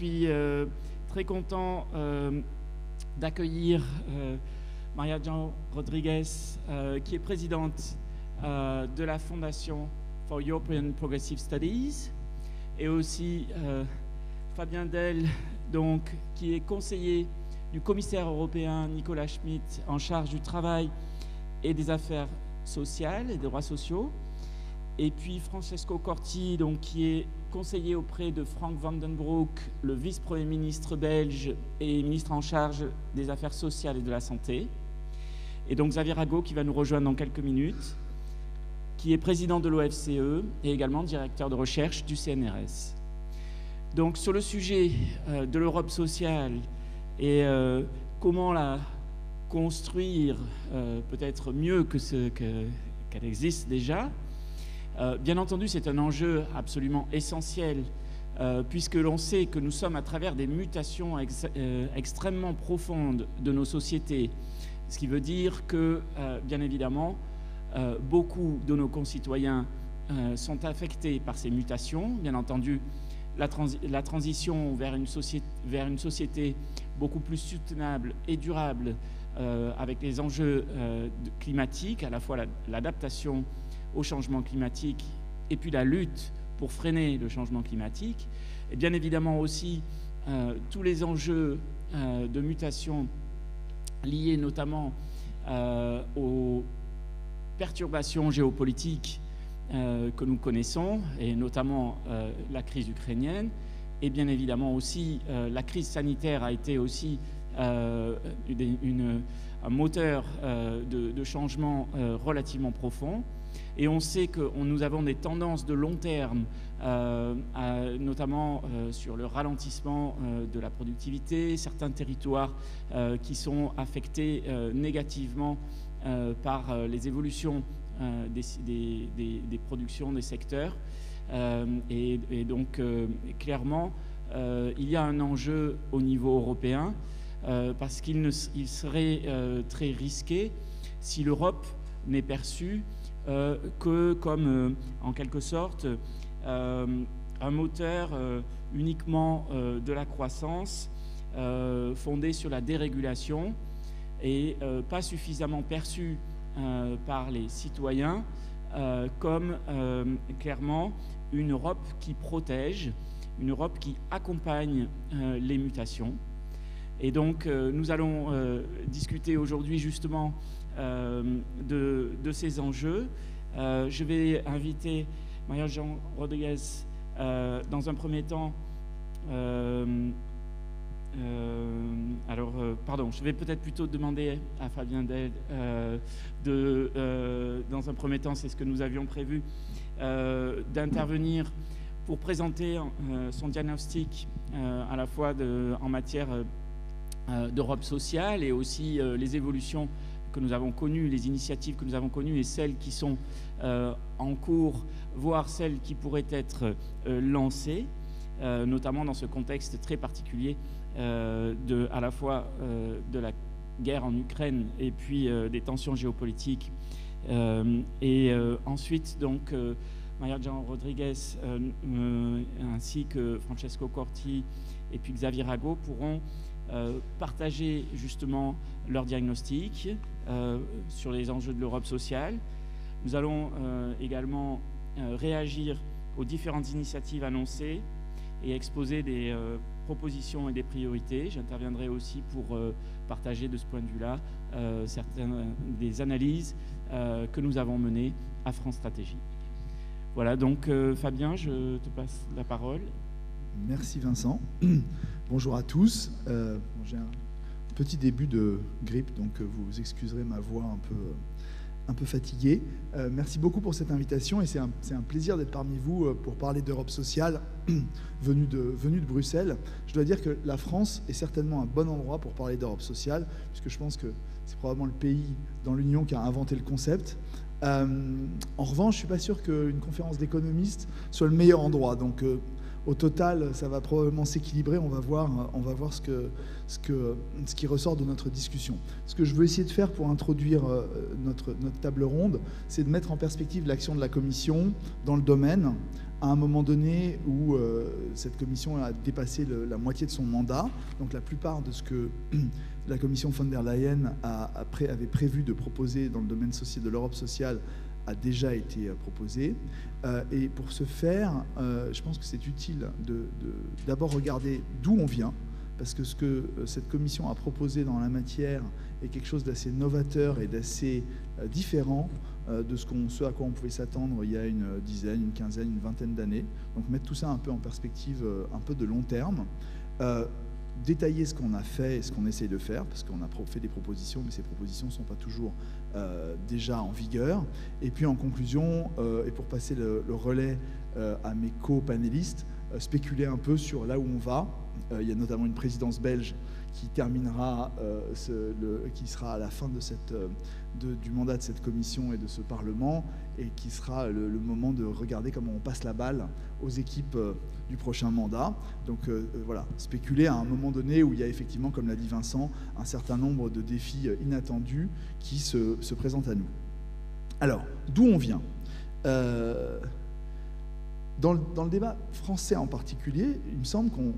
suis très content d'accueillir Maria Jean Rodriguez, qui est présidente de la Fondation for European Progressive Studies, et aussi Fabien Del, donc, qui est conseiller du commissaire européen Nicolas Schmit en charge du travail et des affaires sociales et des droits sociaux, et puis Francesco Corti, donc, qui est conseiller auprès de Frank van den Broek, le vice-premier ministre belge et ministre en charge des affaires sociales et de la santé, et donc Xavier Rago, qui va nous rejoindre dans quelques minutes, qui est président de l'OFCE et également directeur de recherche du CNRS. Donc sur le sujet de l'Europe sociale et comment la construire peut-être mieux que qu'elle existe déjà, bien entendu c'est un enjeu absolument essentiel puisque l'on sait que nous sommes à travers des mutations extrêmement profondes de nos sociétés, ce qui veut dire que bien évidemment beaucoup de nos concitoyens sont affectés par ces mutations. Bien entendu, la transition vers une société beaucoup plus soutenable et durable avec les enjeux climatiques, à la fois l'adaptation au changement climatique et puis la lutte pour freiner le changement climatique, et bien évidemment aussi tous les enjeux de mutation liés notamment aux perturbations géopolitiques que nous connaissons, et notamment la crise ukrainienne, et bien évidemment aussi la crise sanitaire a été aussi un moteur de changement relativement profond. Et on sait que nous avons des tendances de long terme, notamment sur le ralentissement de la productivité, certains territoires qui sont affectés négativement par les évolutions des productions des secteurs. Et donc, clairement, il y a un enjeu au niveau européen parce qu'il serait très risqué si l'Europe n'est perçue que comme, en quelque sorte, un moteur uniquement de la croissance fondé sur la dérégulation et pas suffisamment perçu par les citoyens comme clairement une Europe qui protège, une Europe qui accompagne les mutations. Et donc nous allons discuter aujourd'hui justement de ces enjeux. Je vais inviter Maria Jean Rodriguez dans un premier temps. Je vais peut-être plutôt demander à Fabien Del dans un premier temps, c'est ce que nous avions prévu, d'intervenir pour présenter son diagnostic à la fois en matière d'Europe sociale et aussi les évolutions que nous avons connues, les initiatives que nous avons connues et celles qui sont en cours, voire celles qui pourraient être lancées, notamment dans ce contexte très particulier à la fois de la guerre en Ukraine et puis des tensions géopolitiques. Ensuite, donc, Maria Jean Rodriguez ainsi que Francesco Corti et puis Xavier Rago pourront partager justement leur diagnostic sur les enjeux de l'Europe sociale. Nous allons également réagir aux différentes initiatives annoncées et exposer des propositions et des priorités. J'interviendrai aussi pour partager de ce point de vue-là certaines des analyses que nous avons menées à France Stratégie. Voilà, donc Fabien, je te passe la parole. Merci Vincent. Bonjour à tous. J'ai un petit début de grippe, donc vous excuserez ma voix un peu fatiguée. Merci beaucoup pour cette invitation et c'est un plaisir d'être parmi vous pour parler d'Europe sociale venue de Bruxelles. Je dois dire que la France est certainement un bon endroit pour parler d'Europe sociale, puisque je pense que c'est probablement le pays dans l'Union qui a inventé le concept. En revanche, je ne suis pas sûr qu'une conférence d'économistes soit le meilleur endroit. Donc, au total, ça va probablement s'équilibrer. On va voir ce qui ressort de notre discussion. Ce que je veux essayer de faire pour introduire notre table ronde, c'est de mettre en perspective l'action de la Commission dans le domaine, à un moment donné où cette Commission a dépassé la moitié de son mandat. Donc la plupart de ce que la Commission von der Leyen avait prévu de proposer dans le domaine de l'Europe sociale a déjà été proposé. Et pour ce faire, je pense que c'est utile de d'abord regarder d'où on vient, parce que ce que cette commission a proposé dans la matière est quelque chose d'assez novateur et d'assez différent de ce à quoi on pouvait s'attendre il y a une dizaine, une quinzaine, une vingtaine d'années. Donc mettre tout ça un peu en perspective, un peu de long terme. Détailler ce qu'on a fait et ce qu'on essaye de faire, parce qu'on a fait des propositions, mais ces propositions ne sont pas toujours déjà en vigueur. Et puis en conclusion, et pour passer le relais à mes co-panélistes, spéculer un peu sur là où on va. Il y a notamment une présidence belge qui terminera, qui sera à la fin du mandat de cette commission et de ce Parlement, et qui sera le moment de regarder comment on passe la balle aux équipes du prochain mandat. Donc voilà, spéculer à un moment donné où il y a effectivement, comme l'a dit Vincent, un certain nombre de défis inattendus qui se présentent à nous. Alors, d'où on vient ? Dans le débat français en particulier, il me semble qu'on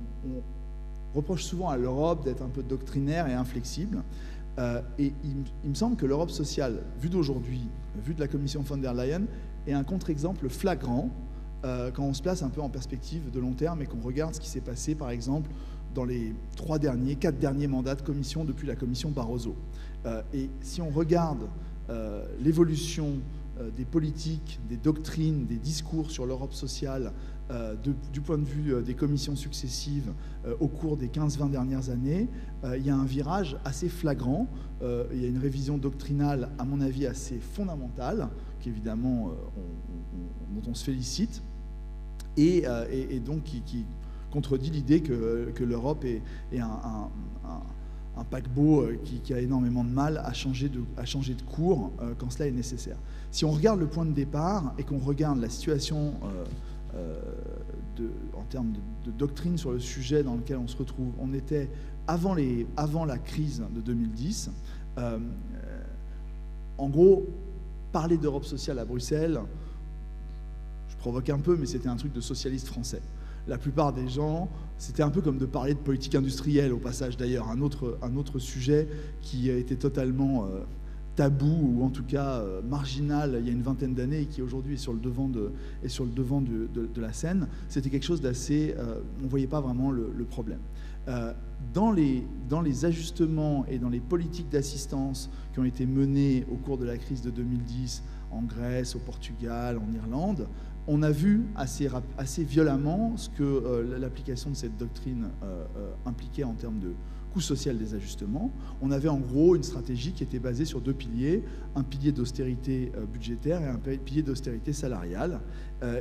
reproche souvent à l'Europe d'être un peu doctrinaire et inflexible. Et il me semble que l'Europe sociale, vue d'aujourd'hui, vue de la Commission von der Leyen, est un contre-exemple flagrant quand on se place un peu en perspective de long terme et qu'on regarde ce qui s'est passé, par exemple, dans les 4 derniers mandats de commission depuis la commission Barroso. Et si on regarde l'évolution des politiques, des doctrines, des discours sur l'Europe sociale du point de vue des commissions successives au cours des 15-20 dernières années, il y a un virage assez flagrant. Il y a une révision doctrinale, à mon avis, assez fondamentale, qu'évidemment, dont on se félicite, et donc qui contredit l'idée que l'Europe est un paquebot qui a énormément de mal à changer de cours quand cela est nécessaire. Si on regarde le point de départ et qu'on regarde la situation en termes de doctrine sur le sujet dans lequel on se retrouve, on était avant la crise de 2010. En gros, parler d'Europe sociale à Bruxelles, je provoque un peu, mais c'était un truc de socialiste français. La plupart des gens, c'était un peu comme de parler de politique industrielle, au passage d'ailleurs, un autre sujet qui a été totalement tabou, ou en tout cas marginal, il y a une vingtaine d'années, et qui aujourd'hui est sur le devant de la scène. C'était quelque chose d'assez... on ne voyait pas vraiment le problème. Dans les ajustements et dans les politiques d'assistance qui ont été menées au cours de la crise de 2010, en Grèce, au Portugal, en Irlande, on a vu assez violemment ce que l'application de cette doctrine impliquait en termes de coût social des ajustements. On avait en gros une stratégie qui était basée sur 2 piliers, un pilier d'austérité budgétaire et un pilier d'austérité salariale.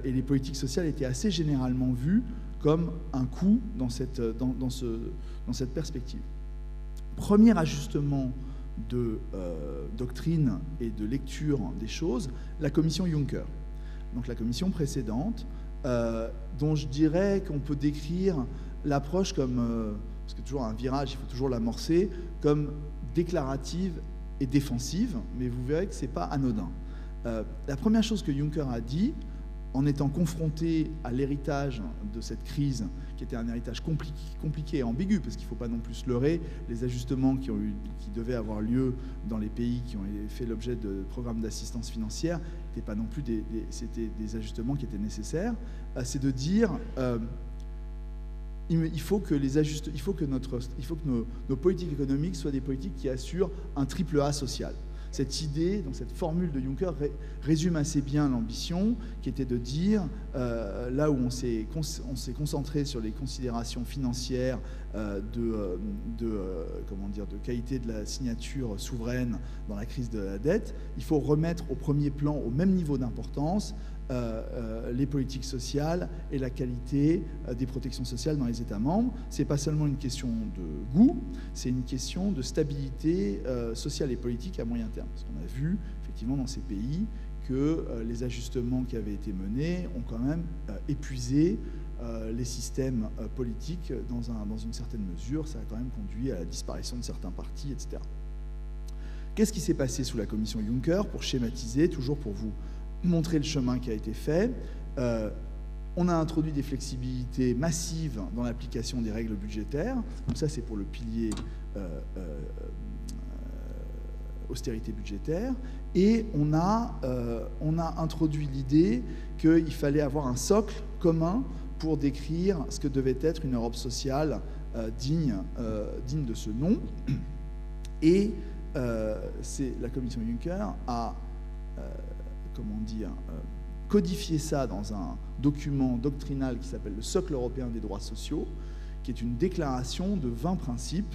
Et les politiques sociales étaient assez généralement vues comme un coût dans cette perspective. Premier ajustement de doctrine et de lecture des choses, la commission Juncker. Donc la commission précédente, dont je dirais qu'on peut décrire l'approche comme, parce que toujours un virage, il faut toujours l'amorcer, comme déclarative et défensive, mais vous verrez que ce n'est pas anodin. La première chose que Juncker a dit, en étant confronté à l'héritage de cette crise, qui était un héritage compliqué et ambigu, parce qu'il ne faut pas non plus se leurrer, les ajustements qui devaient avoir lieu dans les pays qui ont fait l'objet de programmes d'assistance financière n'étaient pas non plus c'était des ajustements qui étaient nécessaires, c'est de dire il faut que nos politiques économiques soient des politiques qui assurent un triple A social. Cette idée, donc cette formule de Juncker résume assez bien l'ambition, qui était de dire, là où on s'est concentré sur les considérations financières de qualité de la signature souveraine dans la crise de la dette, il faut remettre au premier plan, au même niveau d'importance, les politiques sociales et la qualité des protections sociales dans les États membres. Ce n'est pas seulement une question de goût, c'est une question de stabilité sociale et politique à moyen terme. Parce qu'on a vu, effectivement, dans ces pays, que les ajustements qui avaient été menés ont quand même épuisé les systèmes politiques dans une certaine mesure. Ça a quand même conduit à la disparition de certains partis, etc. Qu'est-ce qui s'est passé sous la commission Juncker? Pour schématiser, toujours pour vous montrer le chemin qui a été fait, on a introduit des flexibilités massives dans l'application des règles budgétaires. Donc ça, c'est pour le pilier austérité budgétaire. Et on a introduit l'idée qu'il fallait avoir un socle commun pour décrire ce que devait être une Europe sociale digne de ce nom. Et la commission Juncker a codifié ça dans un document doctrinal qui s'appelle le Socle européen des droits sociaux, qui est une déclaration de 20 principes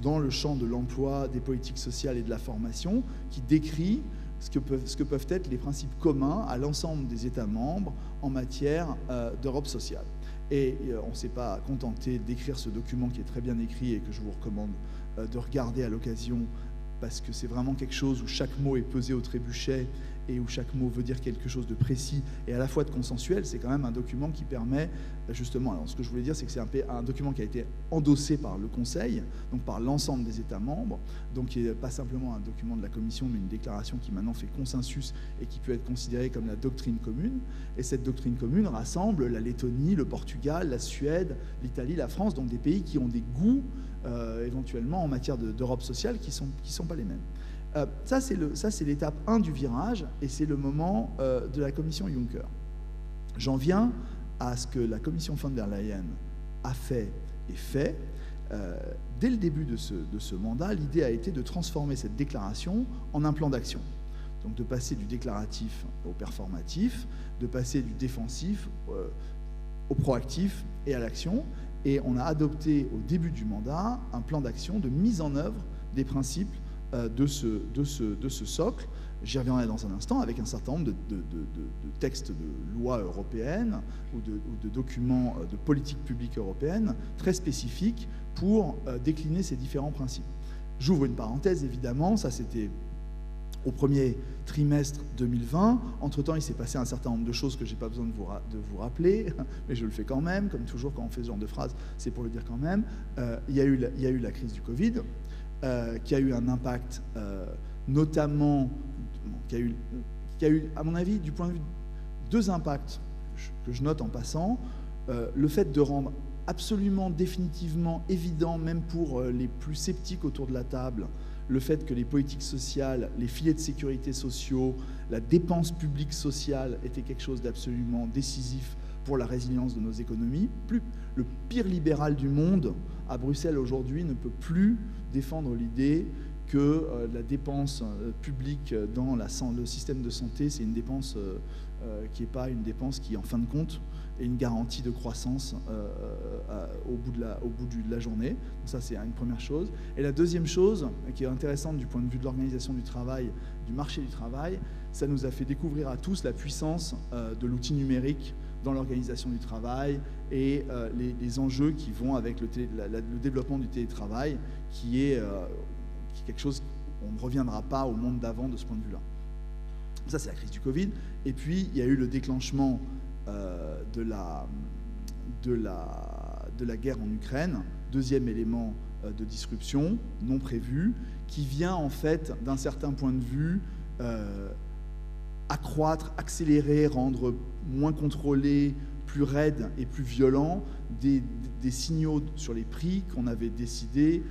dans le champ de l'emploi, des politiques sociales et de la formation, qui décrit ce que peuvent être les principes communs à l'ensemble des États membres en matière d'Europe sociale. Et on ne s'est pas contenté d'écrire ce document qui est très bien écrit et que je vous recommande de regarder à l'occasion, parce que c'est vraiment quelque chose où chaque mot est pesé au trébuchet et où chaque mot veut dire quelque chose de précis et à la fois de consensuel. C'est quand même un document qui permet justement, alors ce que je voulais dire, c'est que c'est un document qui a été endossé par le Conseil, donc par l'ensemble des États membres, donc qui n'est pas simplement un document de la Commission, mais une déclaration qui maintenant fait consensus et qui peut être considérée comme la doctrine commune. Et cette doctrine commune rassemble la Lettonie, le Portugal, la Suède, l'Italie, la France, donc des pays qui ont des goûts éventuellement en matière d'Europe sociale qui sont pas les mêmes. Ça, c'est l'étape 1 du virage, et c'est le moment de la commission Juncker. J'en viens à ce que la commission von der Leyen a fait et fait. Dès le début de ce mandat, l'idée a été de transformer cette déclaration en un plan d'action. Donc de passer du déclaratif au performatif, de passer du défensif au proactif et à l'action. Et on a adopté au début du mandat un plan d'action de mise en œuvre des principes de ce socle. J'y reviendrai dans un instant, avec un certain nombre de textes de loi européennes ou de documents de politique publique européenne très spécifiques pour décliner ces différents principes. J'ouvre une parenthèse, évidemment, ça c'était au premier trimestre 2020. Entre-temps, il s'est passé un certain nombre de choses que je n'ai pas besoin de vous rappeler, mais je le fais quand même, comme toujours quand on fait ce genre de phrase, c'est pour le dire quand même. Il y a eu la crise du Covid, qui a eu un impact notamment, qui a eu, à mon avis, du point de vue, deux impacts que je note en passant. Le fait de rendre absolument définitivement évident, même pour les plus sceptiques autour de la table, le fait que les politiques sociales, les filets de sécurité sociaux, la dépense publique sociale était quelque chose d'absolument décisif pour la résilience de nos économies. Le pire libéral du monde, à Bruxelles aujourd'hui, ne peut plus défendre l'idée que la dépense publique dans le système de santé, c'est une dépense qui n'est pas une dépense qui, en fin de compte, est une garantie de croissance au bout de la journée. Donc ça, c'est une première chose. Et la deuxième chose, qui est intéressante du point de vue de l'organisation du travail, du marché du travail, ça nous a fait découvrir à tous la puissance de l'outil numérique dans l'organisation du travail et les enjeux qui vont avec le développement du télétravail, qui est quelque chose, on ne reviendra pas au monde d'avant de ce point de vue-là. Ça, c'est la crise du Covid. Et puis, il y a eu le déclenchement de la guerre en Ukraine, deuxième élément de disruption non prévu, qui vient en fait, d'un certain point de vue, accroître, accélérer, rendre moins contrôlé, plus raide et plus violent des signaux sur les prix qu'on avait décidé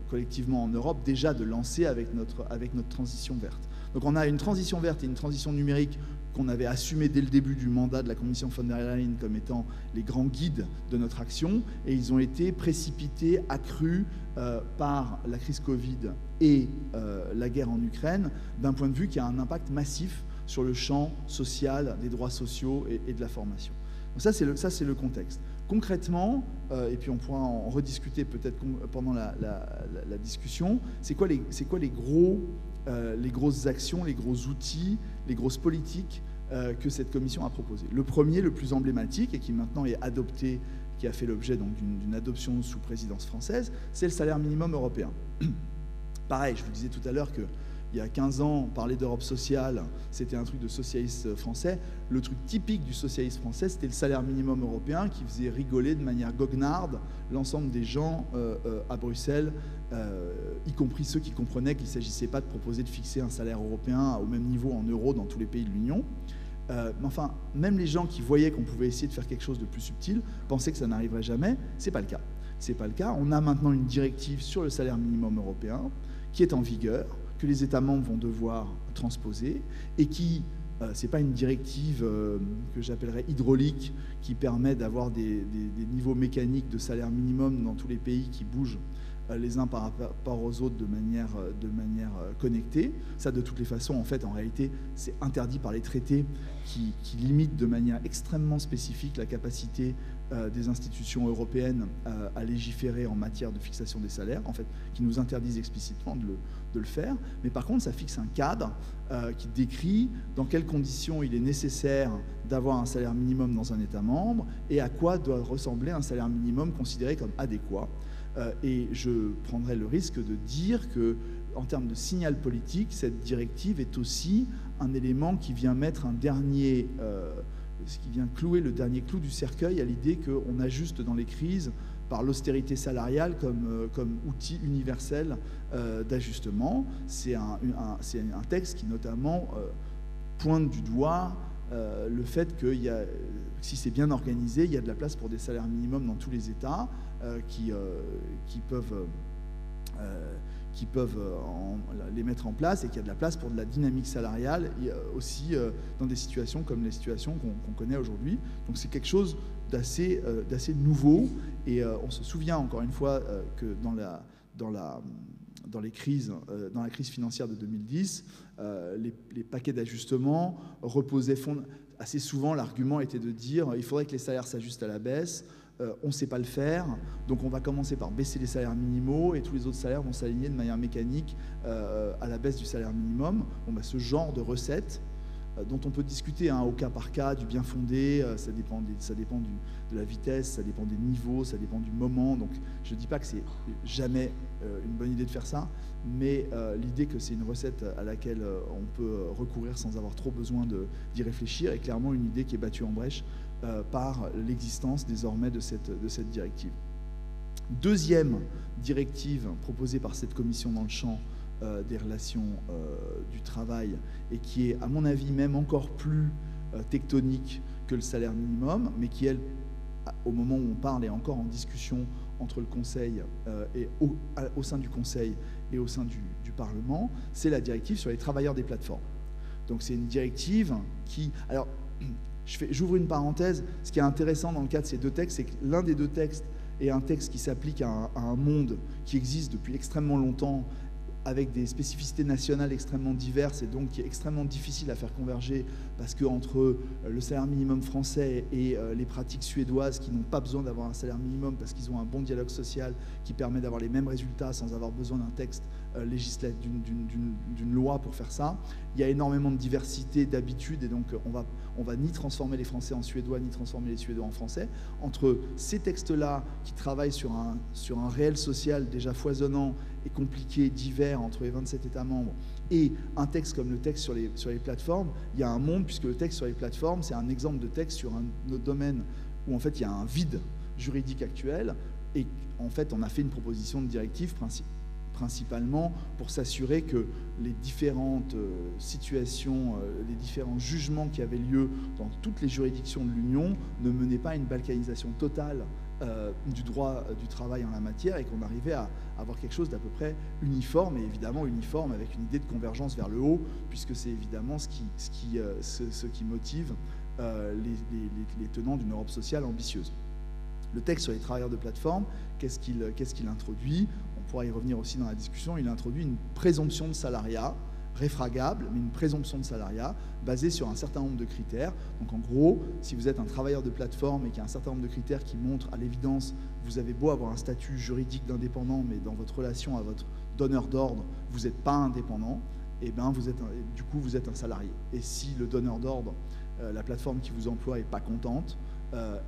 collectivement en Europe déjà de lancer avec notre transition verte. Donc on a une transition verte et une transition numérique qu'on avait assumé dès le début du mandat de la commission von der Leyen comme étant les grands guides de notre action, et ils ont été précipités, accrus par la crise Covid et la guerre en Ukraine, d'un point de vue qui a un impact massif sur le champ social, des droits sociaux et de la formation. Donc ça, c'est le contexte. Concrètement, et puis on pourra en rediscuter peut-être pendant la discussion, c'est quoi les grosses actions, les gros outils, les grosses politiques que cette commission a proposées. Le premier, le plus emblématique, et qui maintenant est adopté, qui a fait l'objet d'une adoption sous présidence française, c'est le salaire minimum européen. Pareil, je vous disais tout à l'heure que il y a 15 ans, parler d'Europe sociale, c'était un truc de socialiste français. Le truc typique du socialiste français, c'était le salaire minimum européen qui faisait rigoler de manière goguenarde l'ensemble des gens à Bruxelles, y compris ceux qui comprenaient qu'il ne s'agissait pas de proposer de fixer un salaire européen au même niveau en euros dans tous les pays de l'Union. Mais enfin, même les gens qui voyaient qu'on pouvait essayer de faire quelque chose de plus subtil pensaient que ça n'arriverait jamais. C'est pas le cas. C'est pas le cas. On a maintenant une directive sur le salaire minimum européen qui est en vigueur, que les États membres vont devoir transposer et qui, c'est pas une directive que j'appellerais hydraulique qui permet d'avoir des niveaux mécaniques de salaire minimum dans tous les pays qui bougent les uns par rapport aux autres de manière connectée. Ça, de toutes les façons, en fait, en réalité, c'est interdit par les traités qui limitent de manière extrêmement spécifique la capacité des institutions européennes à légiférer en matière de fixation des salaires, en fait, qui nous interdisent explicitement de le faire. Mais par contre, ça fixe un cadre qui décrit dans quelles conditions il est nécessaire d'avoir un salaire minimum dans un État membre et à quoi doit ressembler un salaire minimum considéré comme adéquat. Et je prendrai le risque de dire que, en termes de signal politique, cette directive est aussi un élément qui vient mettre qui vient clouer le dernier clou du cercueil à l'idée qu'on ajuste dans les crises par l'austérité salariale comme outil universel d'ajustement. C'est un texte qui notamment pointe du doigt le fait que si c'est bien organisé, il y a de la place pour des salaires minimums dans tous les États qui peuvent les mettre en place et qu'il y a de la place pour de la dynamique salariale aussi dans des situations comme les situations qu'on connaît aujourd'hui. Donc c'est quelque chose d'assez nouveau et on se souvient encore une fois que dans la crise financière de 2010, les paquets d'ajustement reposaient assez souvent, l'argument était de dire il faudrait que les salaires s'ajustent à la baisse. On ne sait pas le faire, donc on va commencer par baisser les salaires minimaux et tous les autres salaires vont s'aligner de manière mécanique à la baisse du salaire minimum. Bon, bah, ce genre de recette dont on peut discuter au cas par cas, du bien fondé, ça dépend de la vitesse, ça dépend des niveaux, ça dépend du moment. Donc je ne dis pas que c'est jamais une bonne idée de faire ça, mais l'idée que c'est une recette à laquelle on peut recourir sans avoir trop besoin d'y réfléchir est clairement une idée qui est battue en brèche par l'existence désormais de cette directive. Deuxième directive proposée par cette commission dans le champ des relations du travail et qui est à mon avis même encore plus tectonique que le salaire minimum, mais qui elle, au moment où on parle, est encore en discussion entre le Conseil et au sein du Conseil et au sein du Parlement, c'est la directive sur les travailleurs des plateformes. Donc c'est une directive qui... Alors, j'ouvre une parenthèse. Ce qui est intéressant dans le cas de ces deux textes, c'est que l'un des deux textes est un texte qui s'applique à un monde qui existe depuis extrêmement longtemps, avec des spécificités nationales extrêmement diverses et donc qui est extrêmement difficile à faire converger parce qu'entre le salaire minimum français et les pratiques suédoises qui n'ont pas besoin d'avoir un salaire minimum parce qu'ils ont un bon dialogue social qui permet d'avoir les mêmes résultats sans avoir besoin d'un texte législatif, d'une loi pour faire ça. Il y a énormément de diversité d'habitudes et donc on va ni transformer les Français en Suédois ni transformer les Suédois en Français. Entre ces textes-là qui travaillent sur un réel social déjà foisonnant et compliqué, divers entre les 27 États membres, et un texte comme le texte sur les plateformes, il y a un monde, puisque le texte sur les plateformes, c'est un exemple de texte sur un autre domaine où en fait il y a un vide juridique actuel, et en fait on a fait une proposition de directive principalement pour s'assurer que les différentes situations, les différents jugements qui avaient lieu dans toutes les juridictions de l'Union ne menaient pas à une balkanisation totale du droit du travail en la matière et qu'on arrivait à avoir quelque chose d'à peu près uniforme, et évidemment uniforme avec une idée de convergence vers le haut, puisque c'est évidemment ce qui motive les tenants d'une Europe sociale ambitieuse. Le texte sur les travailleurs de plateforme, qu'est-ce qu'il introduit? On pourra y revenir aussi dans la discussion. Il introduit une présomption de salariat réfragable, mais une présomption de salariat basée sur un certain nombre de critères. Donc en gros, si vous êtes un travailleur de plateforme et qu'il y a un certain nombre de critères qui montrent à l'évidence, vous avez beau avoir un statut juridique d'indépendant, mais dans votre relation à votre donneur d'ordre, vous n'êtes pas indépendant, et ben du coup vous êtes un salarié. Et si le donneur d'ordre, la plateforme qui vous emploie, n'est pas contente,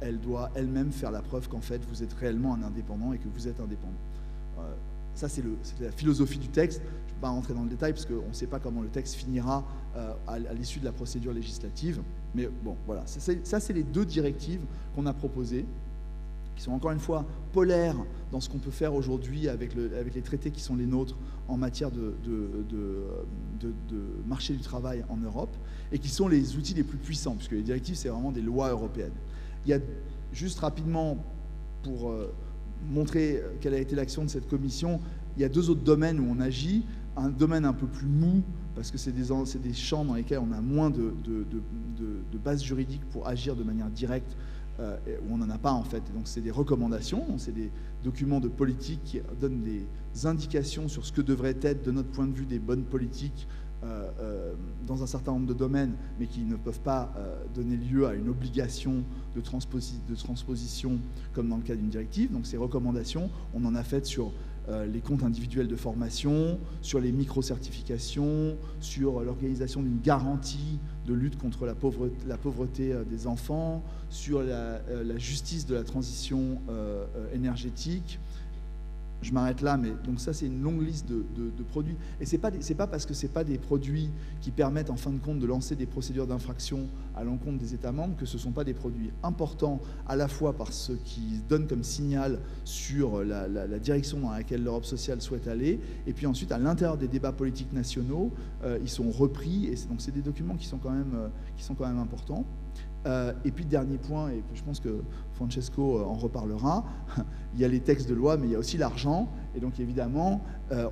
elle doit elle-même faire la preuve qu'en fait vous êtes réellement un indépendant et que vous êtes indépendant. Ça c'est la philosophie du texte. Je pas rentrer dans le détail parce qu'on ne sait pas comment le texte finira à l'issue de la procédure législative. Mais bon, voilà, ça c'est les 2 directives qu'on a proposées, qui sont encore une fois polaires dans ce qu'on peut faire aujourd'hui avec les traités qui sont les nôtres en matière de marché du travail en Europe, et qui sont les outils les plus puissants, puisque les directives, c'est vraiment des lois européennes. Il y a, juste rapidement, pour montrer quelle a été l'action de cette commission, il y a 2 autres domaines où on agit. Un domaine un peu plus mou, parce que c'est des champs dans lesquels on a moins de bases juridiques pour agir de manière directe, où on n'en a pas en fait. Et donc c'est des recommandations, c'est des documents de politique qui donnent des indications sur ce que devraient être, de notre point de vue, des bonnes politiques dans un certain nombre de domaines, mais qui ne peuvent pas donner lieu à une obligation de transposition comme dans le cas d'une directive. Donc ces recommandations, on en a faites sur les comptes individuels de formation, sur les micro-certifications, sur l'organisation d'une garantie de lutte contre la pauvreté des enfants, sur la justice de la transition énergétique. Je m'arrête là, mais donc ça c'est une longue liste de produits. Et c'est pas parce que c'est pas des produits qui permettent en fin de compte de lancer des procédures d'infraction à l'encontre des États membres que ce sont pas des produits importants à la fois par ce qui donnent comme signal sur la direction dans laquelle l'Europe sociale souhaite aller, et puis ensuite à l'intérieur des débats politiques nationaux, ils sont repris, et donc c'est des documents qui sont quand même importants. Et puis dernier point, et je pense que Francesco en reparlera, il y a les textes de loi, mais il y a aussi l'argent. Et donc évidemment,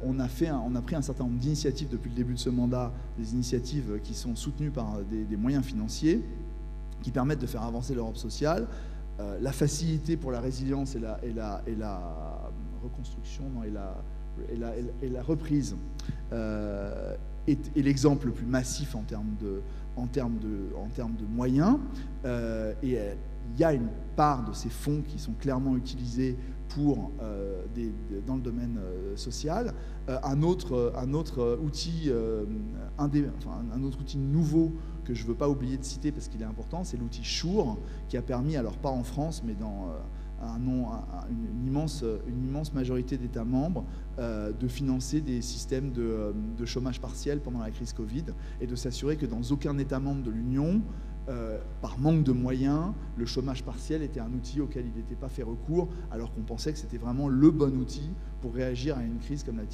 on a pris un certain nombre d'initiatives depuis le début de ce mandat, des initiatives qui sont soutenues par des moyens financiers qui permettent de faire avancer l'Europe sociale. La facilité pour la résilience et la reconstruction, et la reprise est l'exemple le plus massif en termes de moyens, et il y a une part de ces fonds qui sont clairement utilisés dans le domaine social. Un autre outil nouveau que je ne veux pas oublier de citer parce qu'il est important, c'est l'outil SURE, qui a permis, alors pas en France, mais dans une immense majorité d'États membres, de financer des systèmes de chômage partiel pendant la crise Covid, et de s'assurer que dans aucun État membre de l'Union, par manque de moyens, le chômage partiel était un outil auquel il n'était pas fait recours, alors qu'on pensait que c'était vraiment le bon outil pour réagir à une crise comme la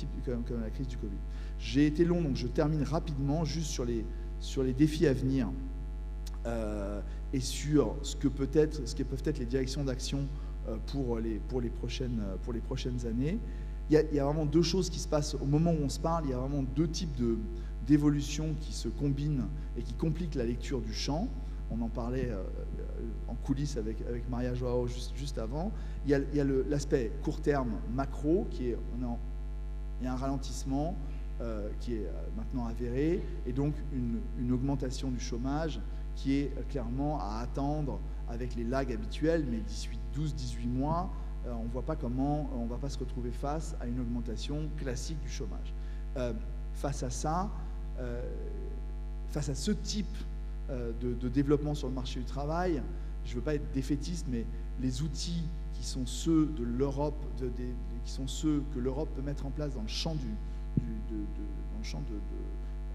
crise du Covid. J'ai été long, donc je termine rapidement juste sur les défis à venir et sur ce que peuvent être les directions d'action pour les prochaines années. Il y a vraiment 2 choses qui se passent au moment où on se parle. Il y a vraiment 2 types d'évolutions qui se combinent et qui compliquent la lecture du champ. On en parlait en coulisses avec Maria Joao juste avant. Il y a l'aspect court terme macro, il y a un ralentissement qui est maintenant avéré, et donc une augmentation du chômage qui est clairement à attendre avec les lags habituels, mais 12-18 mois, on ne voit pas comment on ne va pas se retrouver face à une augmentation classique du chômage. Face à ça, face à ce type de développement sur le marché du travail, je ne veux pas être défaitiste, mais les outils qui sont ceux de l'Europe, qui sont ceux que l'Europe peut mettre en place dans le champ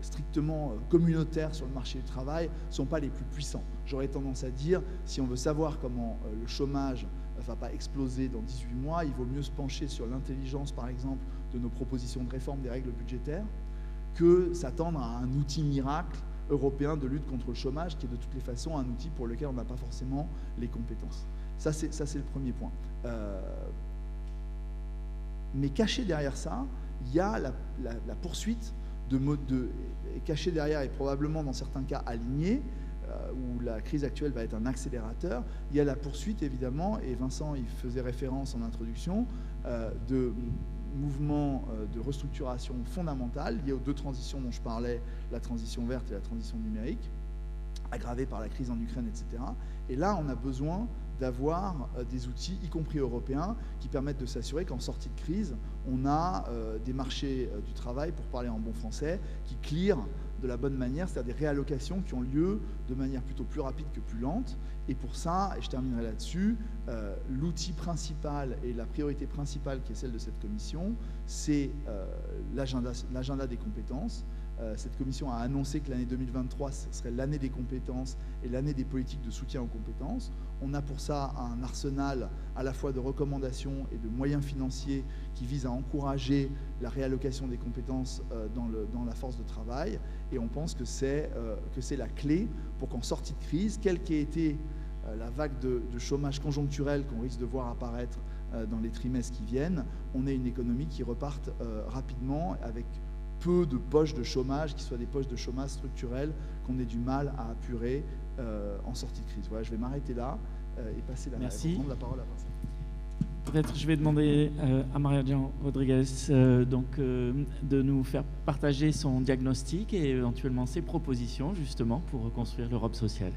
strictement communautaire sur le marché du travail ne sont pas les plus puissants. J'aurais tendance à dire, si on veut savoir comment le chômage ne va pas exploser dans 18 mois, il vaut mieux se pencher sur l'intelligence, par exemple, de nos propositions de réforme des règles budgétaires, que s'attendre à un outil miracle européen de lutte contre le chômage, qui est de toutes les façons un outil pour lequel on n'a pas forcément les compétences. Ça, c'est le premier point. Mais caché derrière ça, il y a la poursuite caché derrière, et probablement dans certains cas aligné, où la crise actuelle va être un accélérateur. Il y a la poursuite, évidemment, et Vincent y faisait référence en introduction, de mouvements de restructuration fondamentale liés aux 2 transitions dont je parlais, la transition verte et la transition numérique, aggravée par la crise en Ukraine, etc. Et là, on a besoin d'avoir des outils, y compris européens, qui permettent de s'assurer qu'en sortie de crise, on a des marchés du travail, pour parler en bon français, qui clearent de la bonne manière, c'est-à-dire des réallocations qui ont lieu de manière plutôt plus rapide que plus lente. Et pour ça, et je terminerai là-dessus, l'outil principal et la priorité principale qui est celle de cette commission, c'est l'agenda des compétences. Cette commission a annoncé que l'année 2023 ce serait l'année des compétences et l'année des politiques de soutien aux compétences. On a pour ça un arsenal à la fois de recommandations et de moyens financiers qui visent à encourager la réallocation des compétences dans la force de travail. Et on pense que c'est la clé pour qu'en sortie de crise, quelle qu'ait été la vague de chômage conjoncturel qu'on risque de voir apparaître dans les trimestres qui viennent, on ait une économie qui reparte rapidement avec peu de poches de chômage, qui soient des poches de chômage structurelles qu'on ait du mal à apurer en sortie de crise. Voilà, je vais m'arrêter là et passer la parole à Vincent. Peut-être je vais demander à Maria-Jean Rodriguez de nous faire partager son diagnostic et éventuellement ses propositions justement pour reconstruire l'Europe sociale.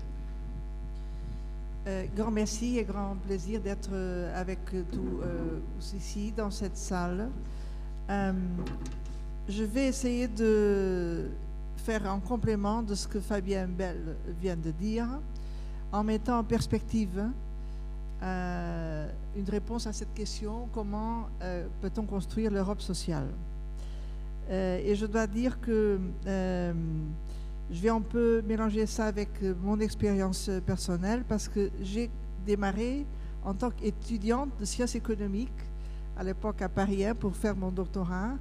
Grand merci et grand plaisir d'être avec tous ici dans cette salle. Je vais essayer de faire un complément de ce que Fabien Bell vient de dire en mettant en perspective une réponse à cette question: comment peut-on construire l'Europe sociale? Et je dois dire que je vais un peu mélanger ça avec mon expérience personnelle parce que j'ai démarré en tant qu'étudiante de sciences économiques à l'époque à Paris 1 pour faire mon doctorat.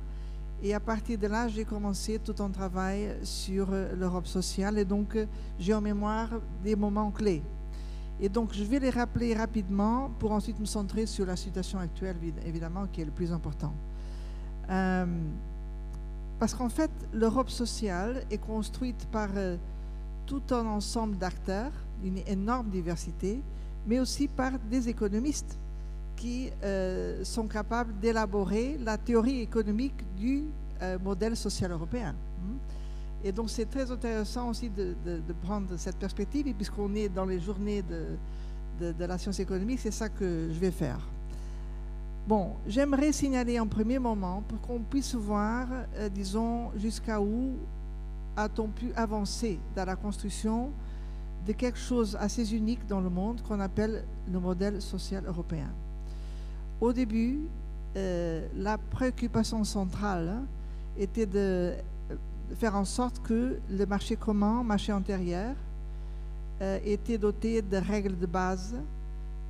Et à partir de là, j'ai commencé tout un travail sur l'Europe sociale et donc j'ai en mémoire des moments clés. Et donc je vais les rappeler rapidement pour ensuite me centrer sur la situation actuelle, évidemment, qui est le plus important. Parce qu'en fait, l'Europe sociale est construite par tout un ensemble d'acteurs, une énorme diversité, mais aussi par des économistes qui sont capables d'élaborer la théorie économique du modèle social européen. Et donc c'est très intéressant aussi de prendre cette perspective, et puisqu'on est dans les journées de la science économique, c'est ça que je vais faire. Bon, j'aimerais signaler en premier moment, pour qu'on puisse voir, disons, jusqu'à où a-t-on pu avancer dans la construction de quelque chose assez unique dans le monde qu'on appelle le modèle social européen. Au début, la préoccupation centrale était de faire en sorte que le marché commun, marché intérieur, était doté de règles de base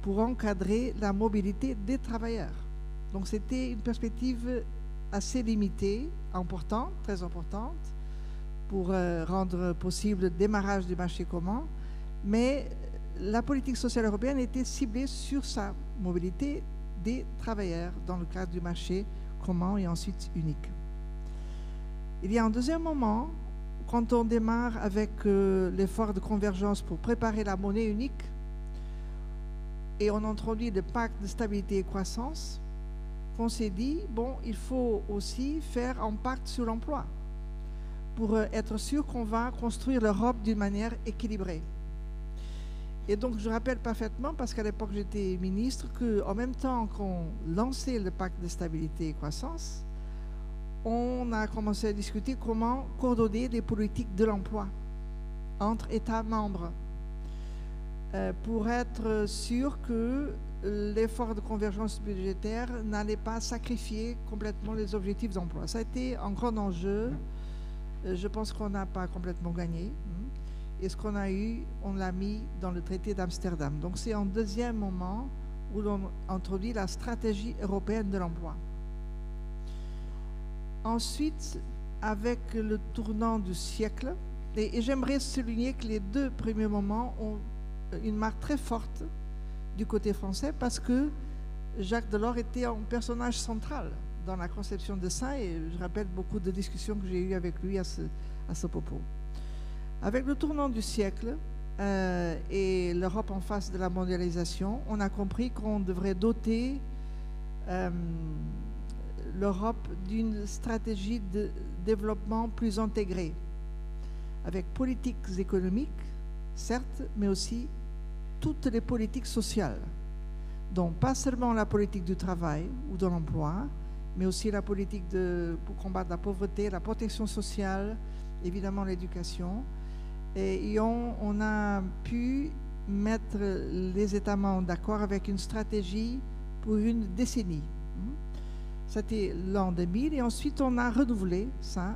pour encadrer la mobilité des travailleurs. Donc c'était une perspective assez limitée, importante, très importante, pour rendre possible le démarrage du marché commun, mais la politique sociale européenne était ciblée sur sa mobilité des travailleurs dans le cadre du marché commun et ensuite unique. Il y a un deuxième moment, quand on démarre avec l'effort de convergence pour préparer la monnaie unique et on introduit le pacte de stabilité et croissance, qu'on s'est dit, bon, il faut aussi faire un pacte sur l'emploi pour être sûr qu'on va construire l'Europe d'une manière équilibrée. Et donc, je rappelle parfaitement, parce qu'à l'époque, j'étais ministre, qu'en même temps qu'on lançait le pacte de stabilité et croissance, on a commencé à discuter comment coordonner les politiques de l'emploi entre États membres pour être sûr que l'effort de convergence budgétaire n'allait pas sacrifier complètement les objectifs d'emploi. Ça a été un grand enjeu. Je pense qu'on n'a pas complètement gagné. Et ce qu'on a eu, on l'a mis dans le traité d'Amsterdam. Donc c'est un deuxième moment où l'on introduit la stratégie européenne de l'emploi. Ensuite, avec le tournant du siècle, et j'aimerais souligner que les deux premiers moments ont une marque très forte du côté français parce que Jacques Delors était un personnage central dans la conception de ça, et je rappelle beaucoup de discussions que j'ai eues avec lui à ce propos. Avec le tournant du siècle et l'Europe en face de la mondialisation, on a compris qu'on devrait doter l'Europe d'une stratégie de développement plus intégrée, avec politiques économiques, certes, mais aussi toutes les politiques sociales. Donc, pas seulement la politique du travail ou de l'emploi, mais aussi la politique pour combattre la pauvreté, la protection sociale, évidemment l'éducation. Et on a pu mettre les États membres d'accord avec une stratégie pour une décennie. C'était l'an 2000 et ensuite on a renouvelé ça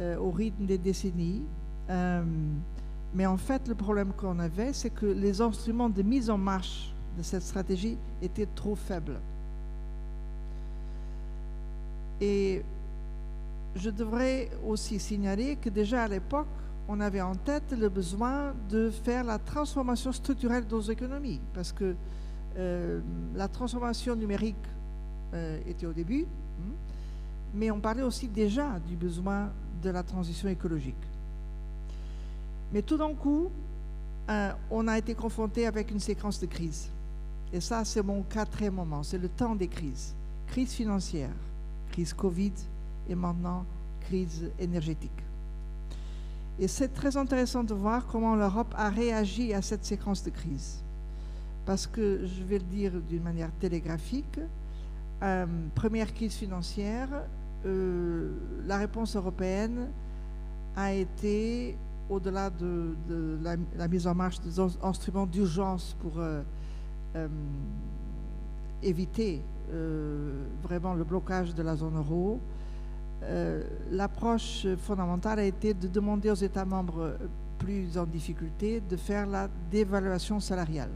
au rythme des décennies. Mais en fait, le problème qu'on avait, c'est que les instruments de mise en marche de cette stratégie étaient trop faibles. Et je devrais aussi signaler que déjà à l'époque, on avait en tête le besoin de faire la transformation structurelle de nos économies, parce que la transformation numérique était au début, mais on parlait aussi déjà du besoin de la transition écologique. Mais tout d'un coup, on a été confronté avec une séquence de crises. Et ça, c'est mon quatrième moment, c'est le temps des crises. Crise financière, crise Covid et maintenant crise énergétique. Et c'est très intéressant de voir comment l'Europe a réagi à cette séquence de crises. Parce que, je vais le dire d'une manière télégraphique, première crise financière, la réponse européenne a été, au-delà de la mise en marche des instruments d'urgence pour éviter vraiment le blocage de la zone euro, l'approche fondamentale a été de demander aux États membres plus en difficulté de faire la dévaluation salariale.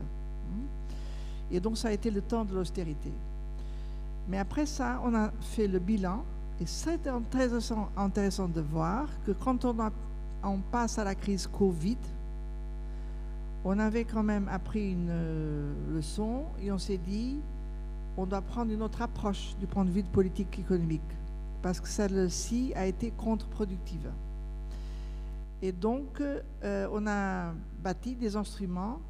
Et donc ça a été le temps de l'austérité. Mais après ça, on a fait le bilan et c'est très intéressant de voir que quand on passe à la crise Covid, on avait quand même appris une leçon et on s'est dit on doit prendre une autre approche du point de vue de politique économique parce que celle-ci a été contre-productive. Et donc, on a bâti des instruments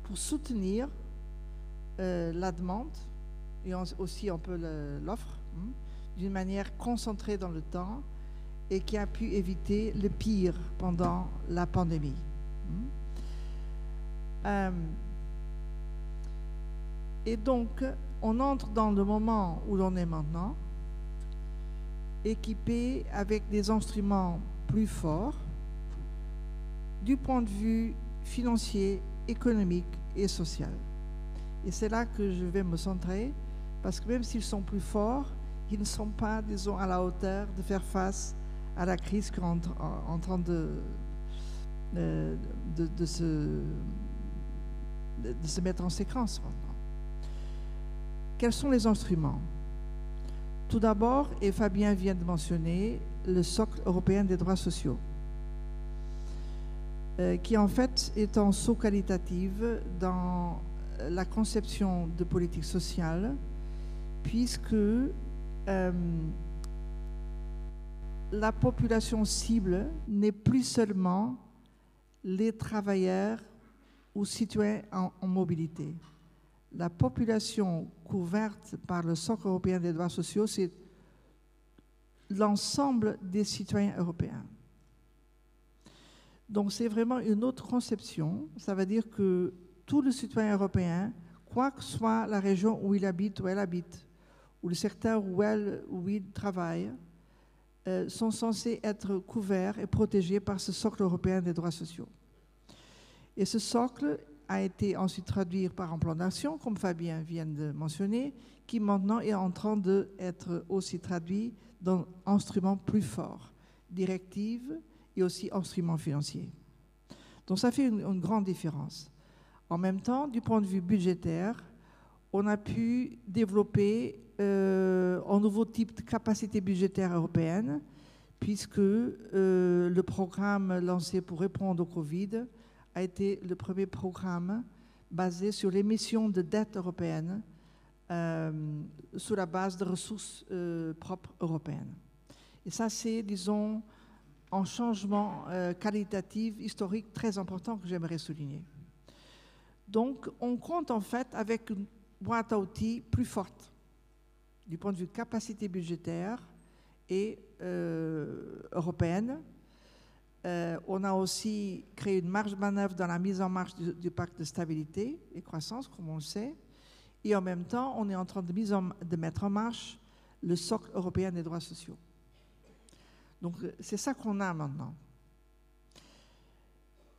pour soutenir la demande et aussi un peu l'offre d'une manière concentrée dans le temps et qui a pu éviter le pire pendant la pandémie. Et donc, on entre dans le moment où l'on est maintenant, équipé avec des instruments plus forts du point de vue financier, économique et social. Et c'est là que je vais me centrer, parce que même s'ils sont plus forts, ils ne sont pas, disons, à la hauteur de faire face à la crise qui est en train de se mettre en séquence maintenant. Quels sont les instruments? Tout d'abord, et Fabien vient de mentionner, le socle européen des droits sociaux, qui en fait est un saut qualitatif dans la conception de politique sociale, puisque la population cible n'est plus seulement les travailleurs ou citoyens en mobilité. La population couverte par le socle européen des droits sociaux, c'est l'ensemble des citoyens européens. Donc c'est vraiment une autre conception. Ça veut dire que tous les citoyens européens, quoi que soit la région où il habite ou elle habite, ou le secteur où il travaille, sont censés être couverts et protégés par ce socle européen des droits sociaux. Et ce socle a été ensuite traduit par un plan d'action, comme Fabien vient de mentionner, qui maintenant est en train d'être aussi traduit dans instruments plus forts, directives et aussi instruments financiers. Donc ça fait une grande différence. En même temps, du point de vue budgétaire, on a pu développer un nouveau type de capacité budgétaire européenne, puisque le programme lancé pour répondre au Covid a été le premier programme basé sur l'émission de dette européenne sur la base de ressources propres européennes. Et ça, c'est, disons, un changement qualitatif, historique très important que j'aimerais souligner. Donc, on compte en fait avec une boîte à outils plus forte du point de vue capacité budgétaire et européenne. On a aussi créé une marge de manœuvre dans la mise en marche du pacte de stabilité et croissance, comme on le sait. Et en même temps, on est en train de mettre en marche le socle européen des droits sociaux. Donc c'est ça qu'on a maintenant.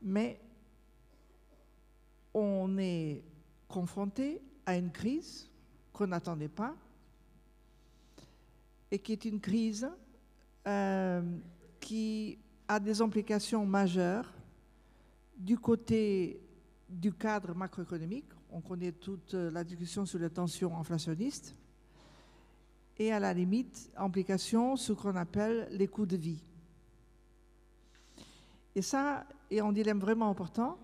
Mais on est confronté à une crise qu'on n'attendait pas et qui est une crise qui a des implications majeures du côté du cadre macroéconomique. On connaît toute la discussion sur les tensions inflationnistes et à la limite, implications sur ce qu'on appelle les coûts de vie. Et ça est un dilemme vraiment important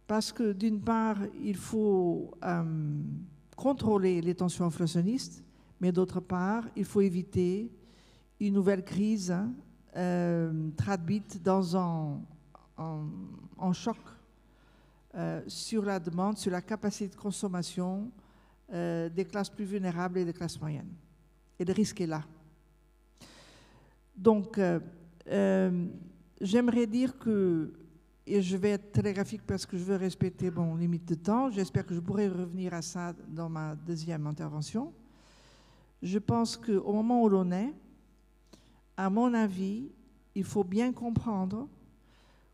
parce que d'une part, il faut contrôler les tensions inflationnistes, mais d'autre part, il faut éviter une nouvelle crise traduite dans un choc sur la demande, sur la capacité de consommation des classes plus vulnérables et des classes moyennes. Et le risque est là. Donc, j'aimerais dire que, et je vais être télégraphique parce que je veux respecter mon limite de temps, j'espère que je pourrai revenir à ça dans ma deuxième intervention. Je pense qu'au moment où l'on est, à mon avis, il faut bien comprendre